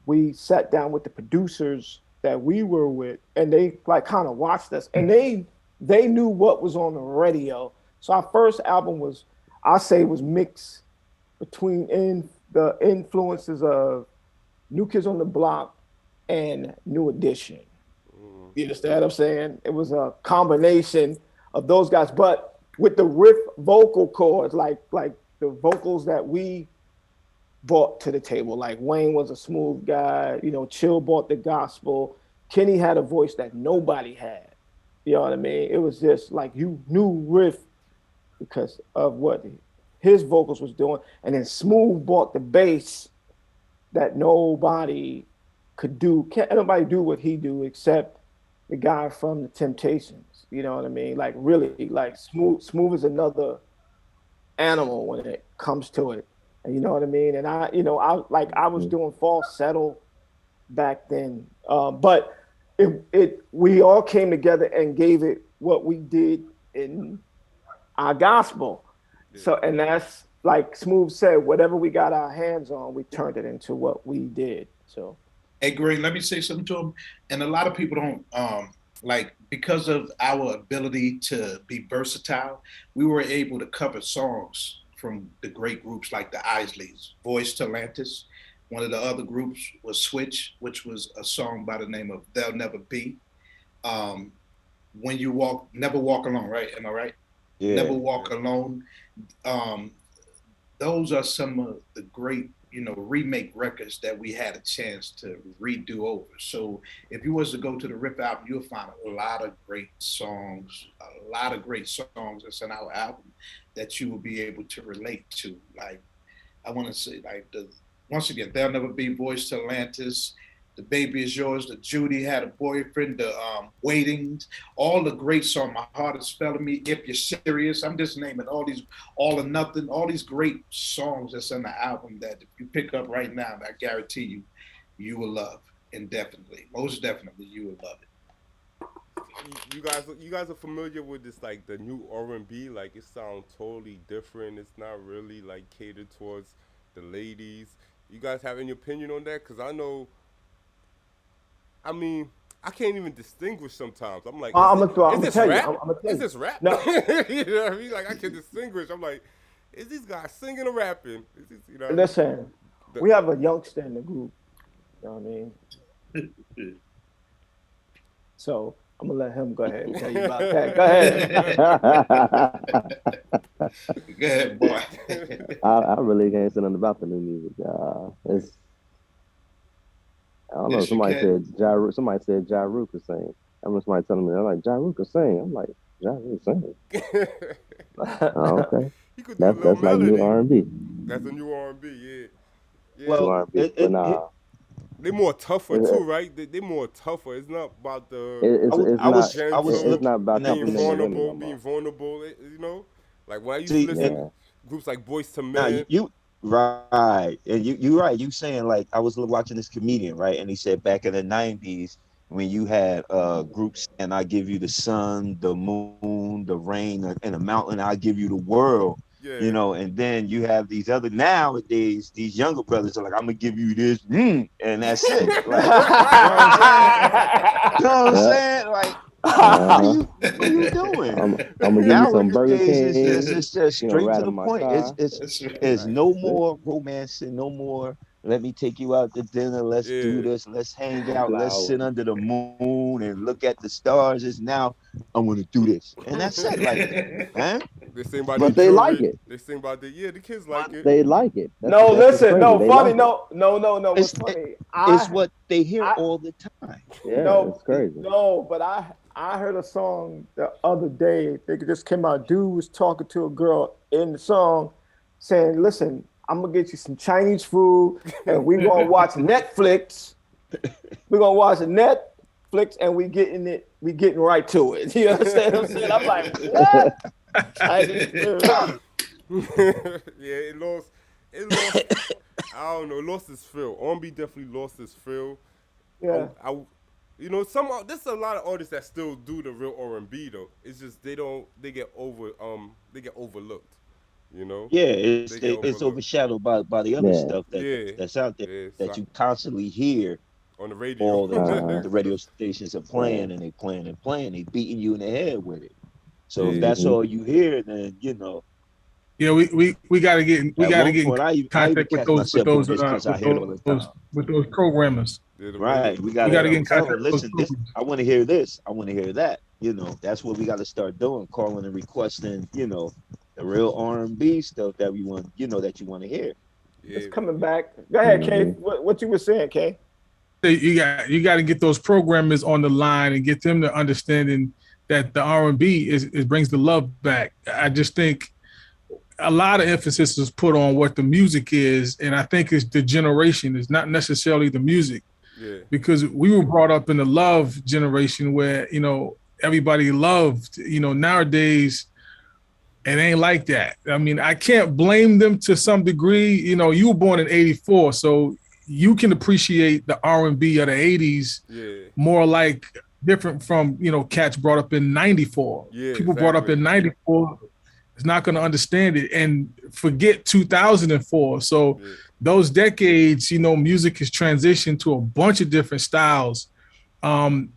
we sat down with the producers that we were with, and they like kind of watched us, and they knew what was on the radio. So our first album was, I say, was mixed between the influences of New Kids on the Block and New Edition. You understand what I'm saying? It was a combination of those guys, but with the riff vocal chords, like the vocals that we brought to the table. Like Wayne was a smooth guy, Chill brought the gospel. Kenny had a voice that nobody had. You know what I mean? It was just like you knew Riff because of what his vocals was doing. And then Smooth brought the bass that nobody could do. Can't nobody do what he do except the guy from the Temptations. You know what I mean? Like really, like Smooth is another animal when it comes to it. And you know what I mean? And I was doing falsetto back then. But we all came together and gave it what we did in our gospel. So, and that's like Smooth said, whatever we got our hands on, we turned it into what we did. So, hey, Greg, let me say something to him. And a lot of people don't because of our ability to be versatile, we were able to cover songs from the great groups like the Isleys, Voice to Atlantis. One of the other groups was Switch, which was a song by the name of They'll Never Be. When You Walk, Never Walk Alone, right? Am I right? yeah. Never Walk Alone. Those are some of the great, remake records that we had a chance to redo over. So if you was to go to the Riff album, you'll find a lot of great songs that's in our album that you will be able to relate to. Like, I want to say, like, once again, They'll Never Be, Voice to Atlantis, The Baby Is Yours, the Judy Had a Boyfriend, the Waiting, all the great songs, My Heart Is Failing Me, If You're Serious. I'm just naming all these, All or Nothing, all these great songs that's on the album that if you pick up right now, I guarantee you, you will love indefinitely. Most definitely, you will love it. You guys are familiar with this, like the new R&B? Like it sounds totally different. It's not really like catered towards the ladies. You guys have any opinion on that? Because I know, I mean, I can't even distinguish sometimes. I'm like, is this rap? No. You know what I mean? Like I can distinguish. I'm like, is this guy singing or rapping? Is this, Listen, we have a youngster in the group. You know what I mean? So I'm gonna let him go ahead and tell you about that. Go ahead. Go ahead, boy. I really can't say nothing about the new music. I don't know. Yes, Somebody said Ja Rule could sing. I remember somebody telling me, I'm like, Ja Rule could sing. I'm like, Ja Rule sing. Oh, okay. That's like new R&B. That's a new R&B, yeah. Well, R&B. They more tougher too, right? They more tougher. It's not about the It's not about being complimenting women no being more. vulnerable. You know, like when I used to See, listen Yeah. groups like Boys to now Men. you right, and you right. You saying like I was watching this comedian, right, and he said back in the '90s when you had groups and I give you the sun, the moon, the rain, and the mountain, I give you the world. You Yeah, know, and then you have these other nowadays, these younger brothers are like, I'm gonna give you this, and that's it. Like, you know what I'm saying? You know what I'm Yeah. saying? Like, Uh-huh. what are you doing? I'm gonna give you some Burger Nowadays, King, it's just you know, straight to ride the in my point. car. That's It's right. no more romancing, no more. Let me take you out to dinner. Let's do yeah. this. Let's hang out. Let's sit Flowers. under the moon and look at the stars. It's now I want to do this, and that's it. Like, man, They sing about their But they like jewelry. it. They sing about the the kids like But it. They like it. no, That's what's listen, crazy. no, They funny, like it. no. What's it's funny? it's what they hear I all the time. Yeah, no, it's crazy. no, but I heard a song the other day. I think it just came out. Dude was talking to a girl in the song, saying, "Listen, I'm gonna get you some Chinese food, and we gonna watch Netflix. We're gonna watch Netflix, and we getting right to it." You understand what I'm saying? I'm like, what? Chinese food. Yeah, it lost. I don't know. It lost its feel. R&B definitely lost its feel. Yeah. You know, there's a lot of artists that still do the real R&B though. It's just they get overlooked. You know. Yeah, They get it's overlooked. overshadowed by the other Yeah. stuff Yeah. that's out there Yeah. that you constantly hear On the radio. all the time. Uh-huh. The radio stations are playing Yeah. and they playing and playing. They beating you in the head with it. So if Yeah. that's Mhm. all you hear, then you know. Yeah, we got to get At one in point, I even contact with catch those myself doing this because I hear it all the time. with those programmers. Yeah, the radio. Right? We We got gotta. to get I'm in telling contact them, with those listen, this programs. I want to hear this. I want to hear that. You know, that's what we got to start doing, calling and requesting. You know, the real R&B stuff that we want. You know, that you want to hear. Yeah. It's coming back. Go ahead, Kay. Mhm. What you were saying, Kay? You got to get those programmers on the line and get them to understanding that the R&B it brings the love back. I just think a lot of emphasis is put on what the music is, and I think it's the generation. It's not necessarily the music, Yeah. because we were brought up in the love generation where everybody loved. Nowadays it ain't like that. I mean, I can't blame them to some degree. You were born in '84, so you can appreciate the R&B of the '80s Yeah. more like different from cats brought up in '94. Yeah, People brought up exactly. in '94 is not going to understand it and forget 2004. So Yeah. those decades, music has transitioned to a bunch of different styles.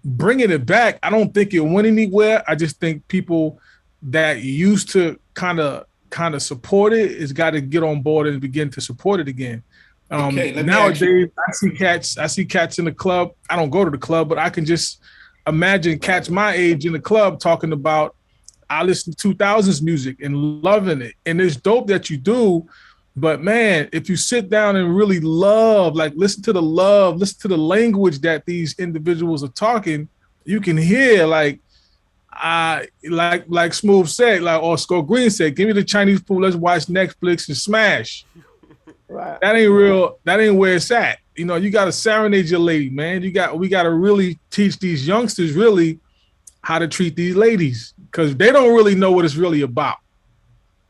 Bringing it back, I don't think it went anywhere. I just think people that used to kind of support it has got to get on board and begin to support it again. Okay, let me Nowadays, I see cats in the club. I don't go to the club, but I can just imagine cats my age in the club talking about, I listen to 2000s music and loving it. And it's dope that you do. But man, if you sit down and really love, like listen to the language that these individuals are talking, you can hear like Smooth said, or Scott Green said, give me the Chinese food, let's watch Netflix and smash. Right. That ain't real. That ain't where it's at. You got to serenade your lady, man. We got to really teach these youngsters really how to treat these ladies, because they don't really know what it's really about.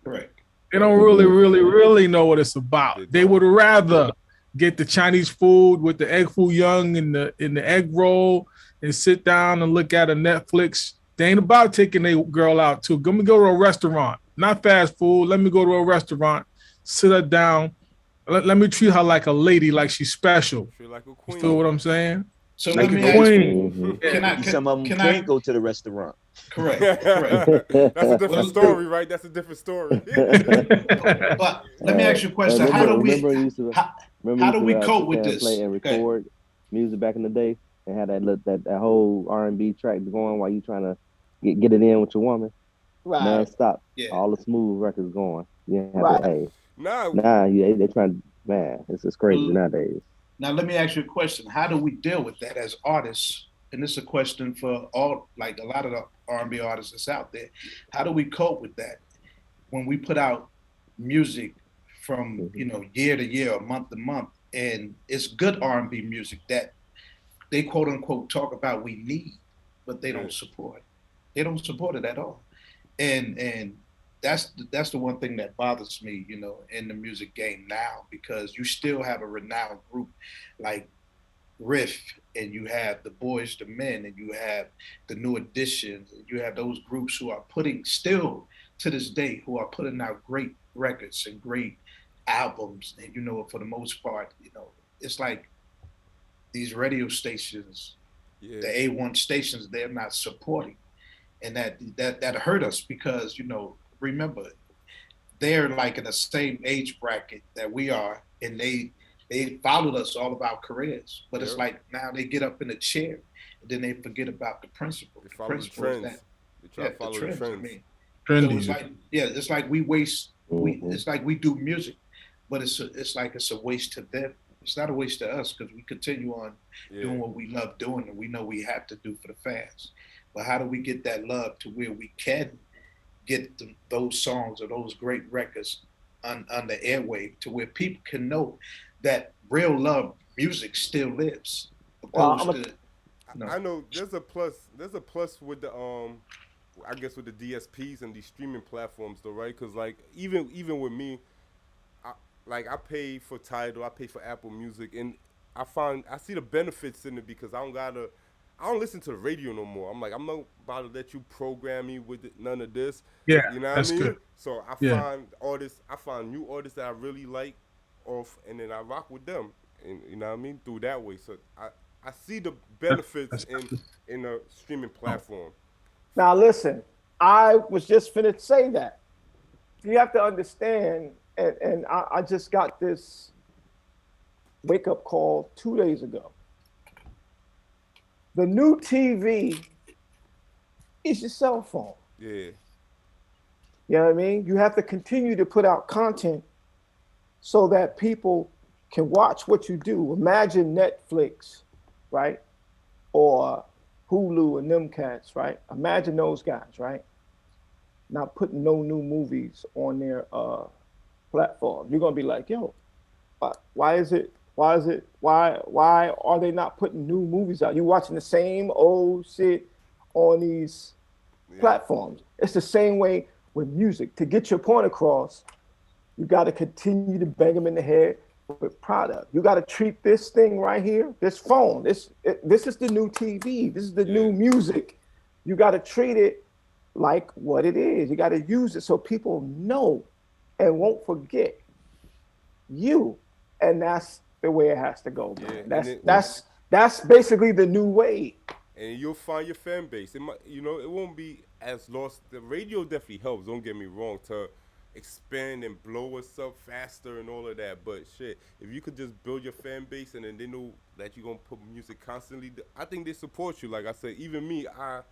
Correct. They don't really know what it's about. They would rather get the Chinese food with the egg foo young and the egg roll and sit down and look at a Netflix. They ain't about taking a girl out too. Let me go to a restaurant, not fast food. Let me go to a restaurant, sit her down. Let me treat her like a lady, like she's special. Feel like a You queen. feel what I'm saying? So Like let me a ask queen. Mhm. Some of them can can't I go to the restaurant. correct. That's a different story, right? That's a different story. But let me ask you a question. How do we Remember we cope with sit there and this? play and Okay. record music back in the day and had that whole R&B track going while you trying to get it in with your woman? Right. Man, stop. Yeah. All the smooth records going. Yeah, Right. hey, Nah, they trying. Man, it's just crazy nowadays. Now let me ask you a question. How do we deal with that as artists? And this is a question for all, like a lot of the R&B artists that's out there. How do we cope with that when we put out music from year to year or month to month, and it's good R&B music that they quote unquote talk about we need, but they don't support. They don't support it at all, and that's the one thing that bothers me, you know, in the music game now, because you still have a renowned group like Riff, and you have the Boys the Men, and you have the New Editions, and you have those groups who are putting still to this day who are putting out great records and great albums, and you know, for the most part, you know, it's like these radio stations, the A1 stations, they're not supporting, and that hurt us because, you know, remember, they're like in the same age bracket that we are, and they followed us all of our careers, but it's like now they get up in a chair and then they forget about the principle. They follow the trends. They try to follow the trends. I mean, Trendy. so it's like, it's like we waste. It's like we do music, but it's like it's a waste to them. It's not a waste to us because we continue on doing what we love doing, and we know we have to do for the fans. But how do we get that love to where we can get those songs or those great records on the airwave to where people can know that real love music still lives? I know there's a plus. There's a plus with the I guess with the DSPs and these streaming platforms, though, right? Because like even with me, I pay for Tidal, I pay for Apple Music, and I see the benefits in it because I don't listen to the radio no more. I'm not about to let you program me with none of this. Yeah, you know that's what I mean? good. So I find new artists that I really like and then I rock with them, and you know what I mean, through that way. So I see the benefits in a streaming platform. Now listen, I was just finna say that. You have to understand, and I just got this wake up call 2 days ago. The new TV is your cell phone. Yeah. You know what I mean? You have to continue to put out content so that people can watch what you do. Imagine Netflix, right? Or Hulu and them cats, right? Imagine those guys, right? Not putting no new movies on their platform. You're gonna be like, yo, why are they not putting new movies out? You're watching the same old shit on these platforms. It's the same way with music. To get your point across, you got to continue to bang them in the head with product. You got to treat this thing right here, this phone. This is the new TV. This is the new music. You got to treat it like what it is. You got to use it so people know and won't forget you. And that's the way it has to go, man. That's basically the new way. And you'll find your fan base. It might, it won't be as lost. The radio definitely helps. Don't get me wrong, to expand and blow us up faster and all of that. But shit, if you could just build your fan base and then they know that you're gonna put music constantly, I think they support you. Like I said, even me, I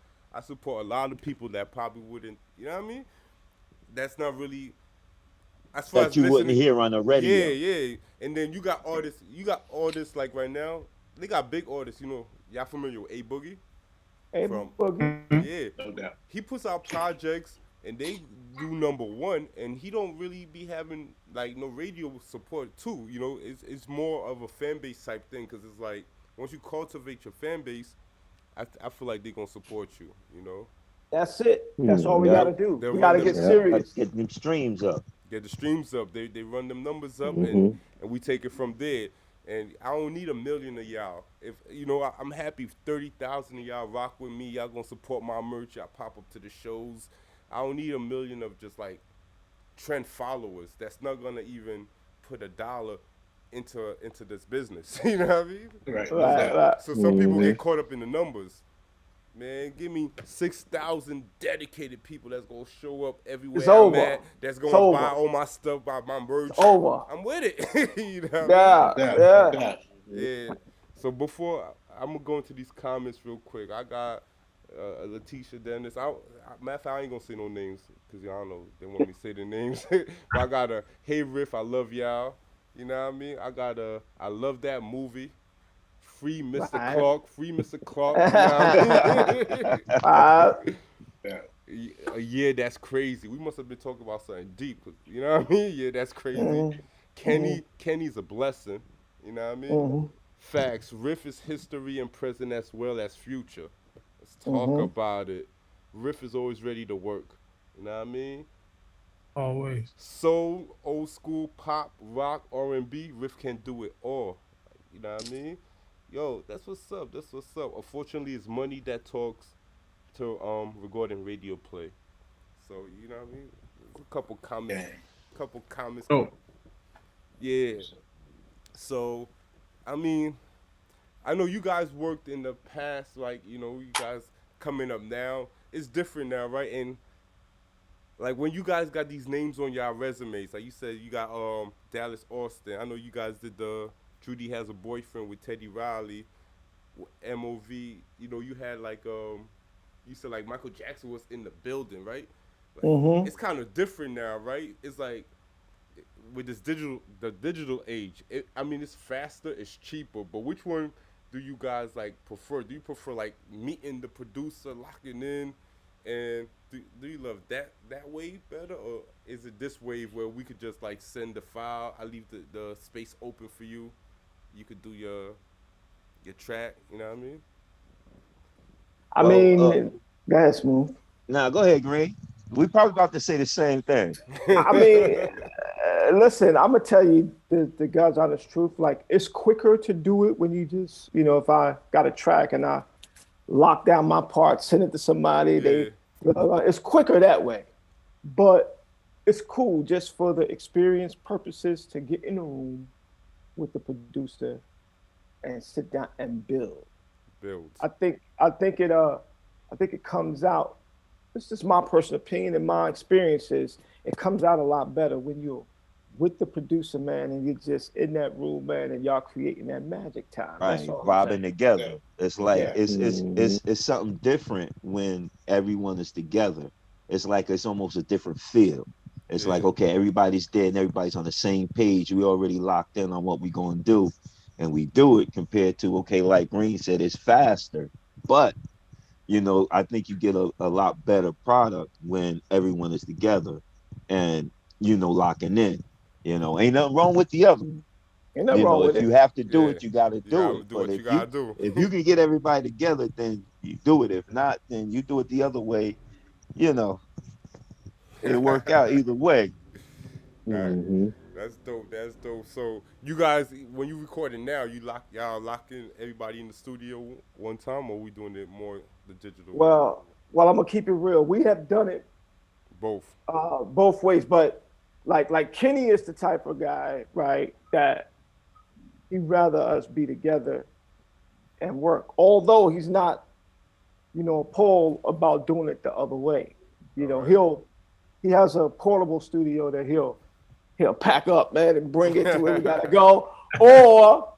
support a lot of people that probably wouldn't. You know what I mean? That's not really. As far that as you listening, wouldn't hear on the radio. Yeah. And then you got artists like right now, they got big artists, y'all familiar with A-Boogie? A-Boogie. No doubt. He puts out projects and they do #1 and he don't really be having like no radio support too, it's more of a fan base type thing, because it's like once you cultivate your fan base, I feel like they're gonna support you, That's it. That's all we gotta do. We gotta get serious. Get them streams up. Get the streams up. They run them numbers up, and we take it from there. And I don't need 1 million of y'all. If I'm happy if 30,000 of y'all rock with me. Y'all gonna support my merch. Y'all pop up to the shows. I don't need 1 million of just like trend followers. That's not gonna even put $1 into this business. You know what I mean? Right. So some people get caught up in the numbers. Man, give me 6,000 dedicated people that's gonna show up everywhere it's over. I'm at, that's gonna buy all my stuff, buy my merch. It's over. I'm with it. Yeah. So before I'm gonna go into these comments real quick. I got Letitia Dennis. Matter of fact, I ain't gonna say no names because y'all know they want me to say their names. But I got a Hey Riff, I love y'all. You know what I mean? I got I love that movie. Free Mr. Clark, free Mr. Clark. You know what I mean? Yeah, that's crazy. We must have been talking about something deep. You know what I mean? Yeah, that's crazy. Kenny's a blessing. You know what I mean? Mm-hmm. Facts. Riff is history and present as well as future. Let's talk Mm-hmm. about it. Riff is always ready to work. You know what I mean? Always. Soul, old school, pop, rock, R&B. Riff can do it all. You know what I mean? Yo, that's what's up. That's what's up. Unfortunately, it's money that talks to regarding radio play. So you know what I mean? There's a couple comments. Dang. Couple comments. Oh, Yeah. So, I mean, I know you guys worked in the past, like, you know, you guys coming up now. It's different now, right? And like when you guys got these names on your resumes, like you said you got Dallas Austin. I know you guys did the Judy Has a Boyfriend with Teddy Riley, MOV. You know, you had like you said like Michael Jackson was in the building, right? Like, Mm-hmm. it's kind of different now, right? It's like with this digital age. I mean, it's faster, it's cheaper, but which one do you guys like prefer? Do you prefer like meeting the producer, locking in, and do you love that wave better, or is it this wave where we could just like send the file? I leave the space open for you. You could do your track. You know what I mean? I Well, mean, go ahead, Smooth. Nah, go ahead, Greg. We probably about to say the same thing. I mean, listen, I'm gonna tell you the God's honest truth. Like, it's quicker to do it when you just, you know, if I got a track and I lock down my part, send it to somebody, it's quicker that way. But it's cool just for the experience purposes to get in the room with the producer and sit down and build. I think it comes out. This is my personal opinion and my experiences. It comes out a lot better when you're with the producer, man, and you're just in that room, man, and y'all creating that magic time. Right, That's all I'm vibing saying. together. It's like Yeah. it's something different when everyone is together. It's like it's almost a different feel. It's like, okay, everybody's there and everybody's on the same page. We already locked in on what we're gonna do, and we do it compared to, okay, like Green said, it's faster, but you know, I think you get a lot better product when everyone is together and, you know, locking in. You know, ain't nothing wrong with the other. Ain't nothing wrong with If it. you have to do it, you got to You do gotta it. do But what you gotta do. if you can get everybody together, then you do it. If not, then you do it the other way. You know, it'll work out either way. Mm-hmm. That's dope. That's dope. So you guys, when you recording now, y'all locking everybody in the studio one time, or we doing it more the digital way? Well, I'm gonna keep it real. We have done it Both. both ways, but like Kenny is the type of guy, right, that he'd rather us be together and work. Although he's not, you know, appalled about doing it the other way. You know, he has a portable studio that he'll pack up, man, and bring it to where we gotta go. Or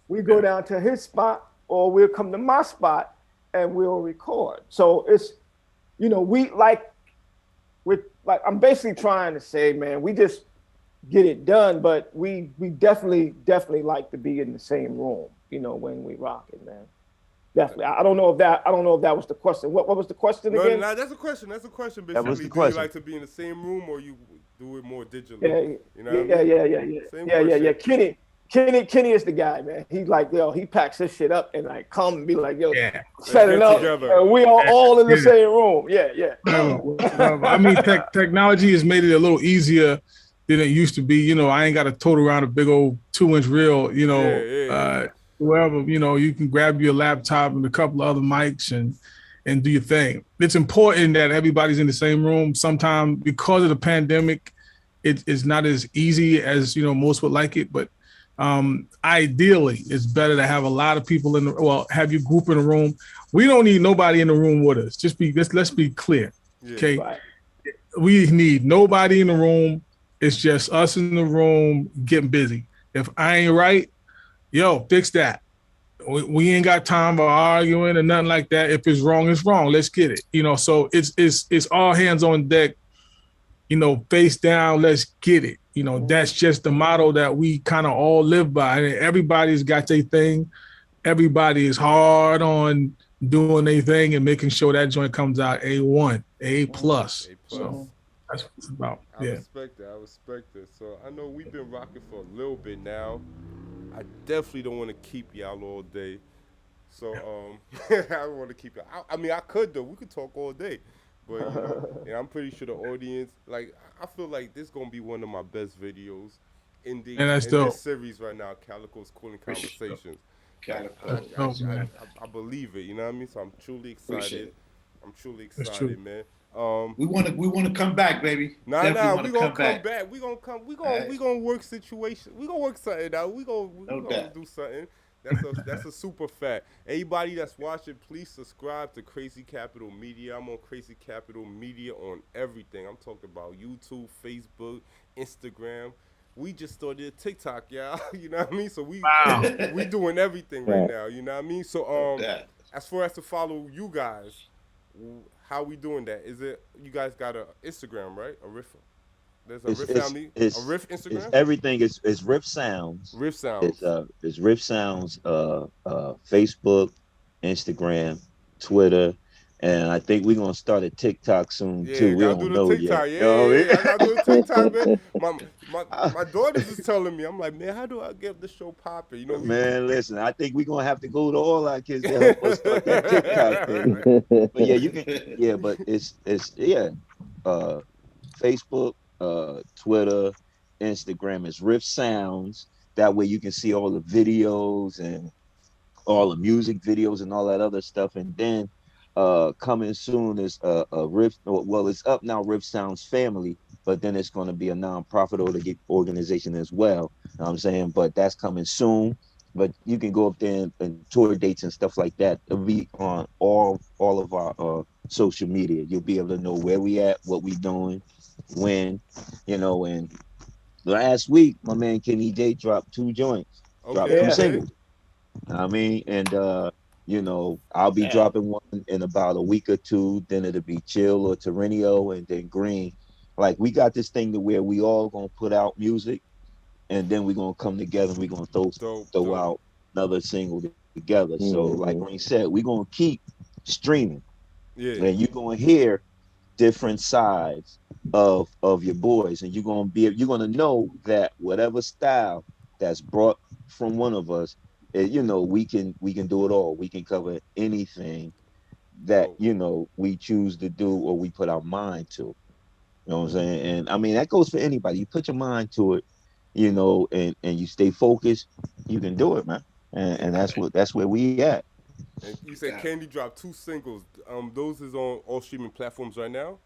we go down to his spot, or we'll come to my spot and we'll record. So it's, you know, I'm basically trying to say, man, we just get it done, but we definitely like to be in the same room, you know, when we rock it, man. Definitely. I don't know if that was the question. What was the question again? No, that's a question. That's a question. Basically, That was the do question. you like to be in the same room, or you do it more digitally? Yeah, You know what I mean? Same question. Kenny is the guy, man. He's like, yo, he packs his shit up and like come and be like, yo, Yeah. set it up, together. and we are all in the same room. Yeah. I mean, technology has made it a little easier than it used to be. You know, I ain't got to tote around a big old 2-inch reel. You know, wherever, you know, you can grab your laptop and a couple of other mics and do your thing. It's important that everybody's in the same room. Sometimes because of the pandemic, it's not as easy as, you know, most would like it, but ideally it's better to have a lot of people have your group in the room. We don't need nobody in the room with us. Let's be clear. Okay. Right. We need nobody in the room. It's just us in the room getting busy. If I ain't right, yo, fix that. We ain't got time for arguing or nothing like that. If it's wrong, it's wrong. Let's get it. You know, so it's all hands on deck, you know, face down, let's get it. You know, that's just the motto that we kind of all live by. And everybody's got their thing. Everybody is hard on doing their thing and making sure that joint comes out A1, A+. So that's what it's about. I respect that. So I know we've been rocking for a little bit now. I definitely don't want to keep y'all all day. So I don't want to keep it. I mean, I could though. We could talk all day, but you know, and I'm pretty sure the audience, like, I feel like this gonna be one of my best videos in the And that's in dope. this series right now. Calico's Cooling Conversations. Calico. Dope, man. I believe it. You know what I mean? So I'm truly Appreciate excited. it. I'm truly That's true. excited, man. We want to come back, baby. Nah, Definitely we wanna gonna come back. We gonna come. We gonna Alright. we gonna work situation. We gonna work something out. We No gonna doubt. do something. That's a super fact. Anybody that's watching, please subscribe to Crazy Capital Media. I'm on Crazy Capital Media on everything. I'm talking about YouTube, Facebook, Instagram. We just started a TikTok, y'all. You know what I mean? So we doing everything right now. You know what I mean? So as far as to follow you guys, how we doing that? Is it you guys got a Instagram, right? A Riff? There's a Riff family. A Riff Instagram. It's everything. It's Riff Sounds. Riff Sounds. It's Riff Sounds. Facebook, Instagram, Twitter, and I think we're gonna start a TikTok soon too. We don't know yet. I gotta do the TikTok, man. My daughters is telling me. I'm like, man, how do I get the show popping? You know, man. Listen, I think we're gonna have to go to all our kids to help us start that TikTok thing. But yeah, you can. Yeah, but it's Facebook, Twitter, Instagram is Riff Sounds. That way you can see all the videos and all the music videos and all that other stuff. And then coming soon is a Riff. Well, it's up now, Riff Sounds Family, but then it's going to be a nonprofit organization as well. You know what I'm saying? But that's coming soon. But you can go up there and tour dates and stuff like that. It'll be on all of our social media. You'll be able to know where we at, what we doing, when, you know. And last week, my man Kenny J dropped 2 joints, dropped 2 singles. I mean, and you know, I'll be dropping one in about a week or 2. Then it'll be Chill or Terrenio, and then Green. Like, we got this thing to where we all gonna put out music, and then we're gonna come together and we're gonna throw out another single together. So like Green said, we're gonna keep streaming. Yeah. And you're gonna hear different sides of your boys, and you're gonna know that whatever style that's brought from one of us, you know, we can do it all. We can cover anything that, you know, we choose to do or we put our mind to. You know what I'm saying? And I mean, that goes for anybody. You put your mind to it, you know, and you stay focused, you can do it, man. And that's where we at. And you said Candy dropped 2 singles. Those is on all streaming platforms right now.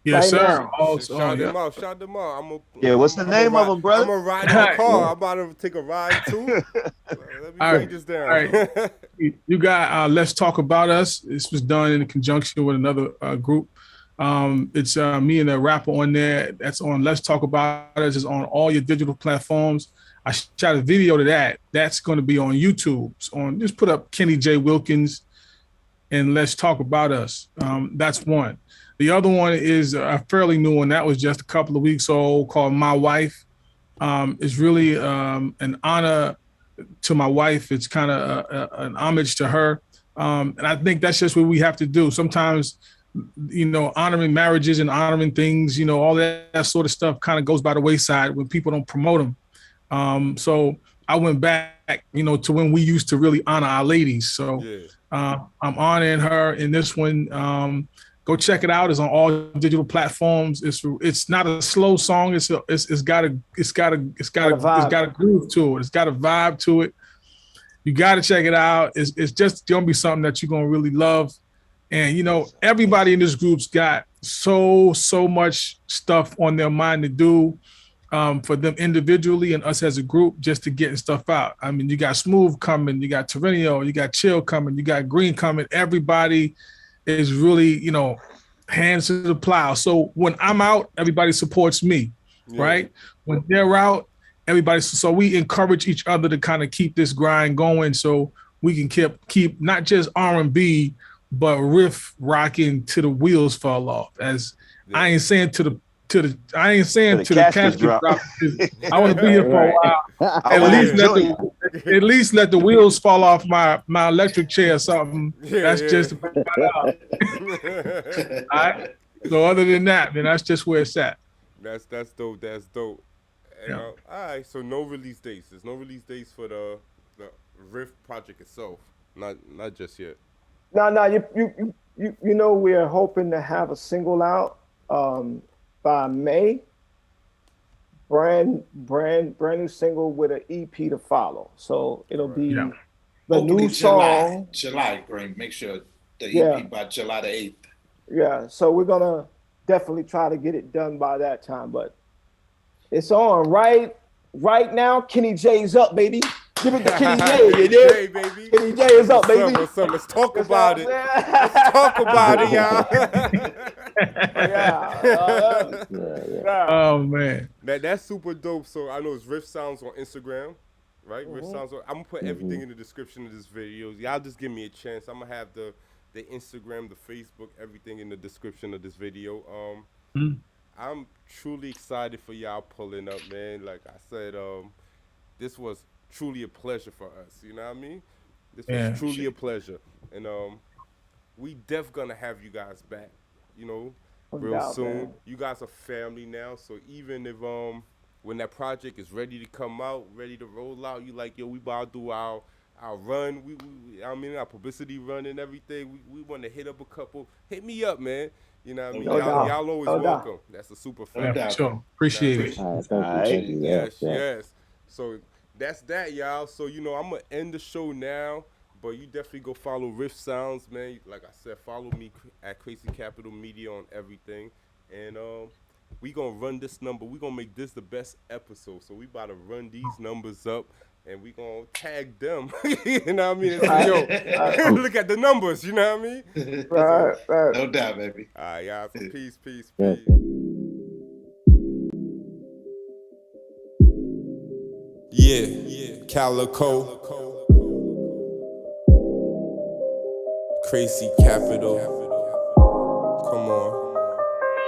Yes, right sir. now. Shout them out. Shout them out. What's the name of them, brother? I'm gonna ride in the car. I'm about to take a ride too. Let me break this down. All right. You got Let's Talk About Us. This was done in conjunction with another group. It's me and a rapper on there. That's on Let's Talk About Us. It's on all your digital platforms. I shot a video to that. That's going to be on YouTube. Just put up Kenny J. Wilkins and Let's Talk About Us. That's one. The other one is a fairly new one. That was just a couple of weeks old, called My Wife. It's really an honor to my wife. It's kind of an homage to her. And I think that's just what we have to do. Sometimes, you know, honoring marriages and honoring things, you know, all that sort of stuff kind of goes by the wayside when people don't promote them. So I went back, you know, to when we used to really honor our ladies. So I'm honoring her in this one. Go check it out. It's on all digital platforms. It's not a slow song. It's got a groove to it. It's got a vibe to it. You got to check it out. It's just gonna be something that you're gonna really love. And you know, everybody in this group's got so much stuff on their mind to do for them individually and us as a group, just to getting stuff out. I mean, you got Smooth coming, you got Terrenio, you got Chill coming, you got Green coming. Everybody is really, you know, hands to the plow. So when I'm out, everybody supports me, right? When they're out, everybody. So we encourage each other to kind of keep this grind going, so we can keep not just R&B, but riff rocking till the wheels fall off. As I ain't saying to the casket drop. I want to be here for a while. At least let the wheels fall off my electric chair or something. That's just about out. All right. So other than that, man, that's just where it's at. That's dope. That's dope. And, all right, so no release dates. There's no release dates for the Riff project itself. Not just yet. No, you know we're hoping to have a single out by May. Brand new single with an EP to follow. So it'll be the Hopefully new song. July, Green. Make sure the EP by July the 8th. Yeah, so we're gonna definitely try to get it done by that time. But it's on right now. Kenny J's up, baby. Give it to Kenny J, you dig? Baby. Kenny J is up, baby. What's up? Let's talk about it. Let's talk about it, y'all. Oh man, that's super dope. So I know it's Riff Sounds on Instagram, right? Riff Sounds. I'm gonna put everything in the description of this video. Y'all just give me a chance. I'm gonna have the Instagram, the Facebook, everything in the description of this video. I'm truly excited for y'all pulling up, man. Like I said, this was truly a pleasure for us. You know what I mean? This was truly a pleasure, and we def gonna have you guys back. You know, real soon. Man. You guys are family now, so even if when that project is ready to come out, ready to roll out, you like, yo, we about to do our run. Our publicity run and everything. We want to hit up a couple. Hit me up, man. You know what I mean? Y'all always welcome. That's a super fan. Yeah, sure. Appreciate it. Thank you. Yes. So that's that, y'all. So, you know, I'm going to end the show now, but you definitely go follow Riff Sounds, man. Like I said, follow me at Crazy Capital Media on everything. And we going to run this number. We going to make this the best episode. So we about to run these numbers up. And we gonna tag them, you know what I mean? And say, yo, look at the numbers, you know what I mean? Right. No doubt, baby. All right, y'all. So peace. Yeah, Calico, Crazy Capital. Come on.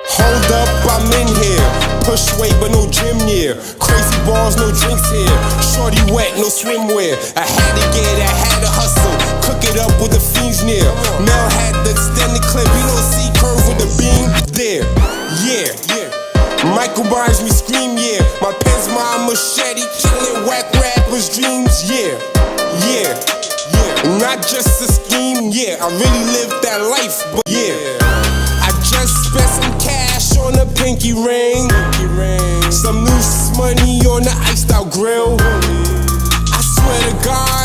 Hold up, I'm in here. Push weight, but no gym near. Crazy balls, no drinks here. Shorty wet, no swimwear. I had to get, I had to hustle. Cook it up with the fiends near. Mel had the extended clip. You don't see curve with the beam there. Yeah. Michael Myers, me scream, yeah. My pen's my machete, killing whack rappers' dreams, yeah. Not just a scheme, yeah. I really lived that life, but yeah. I just spent some cash on a pinky ring. Some loose money on the iced out grill. I swear to God,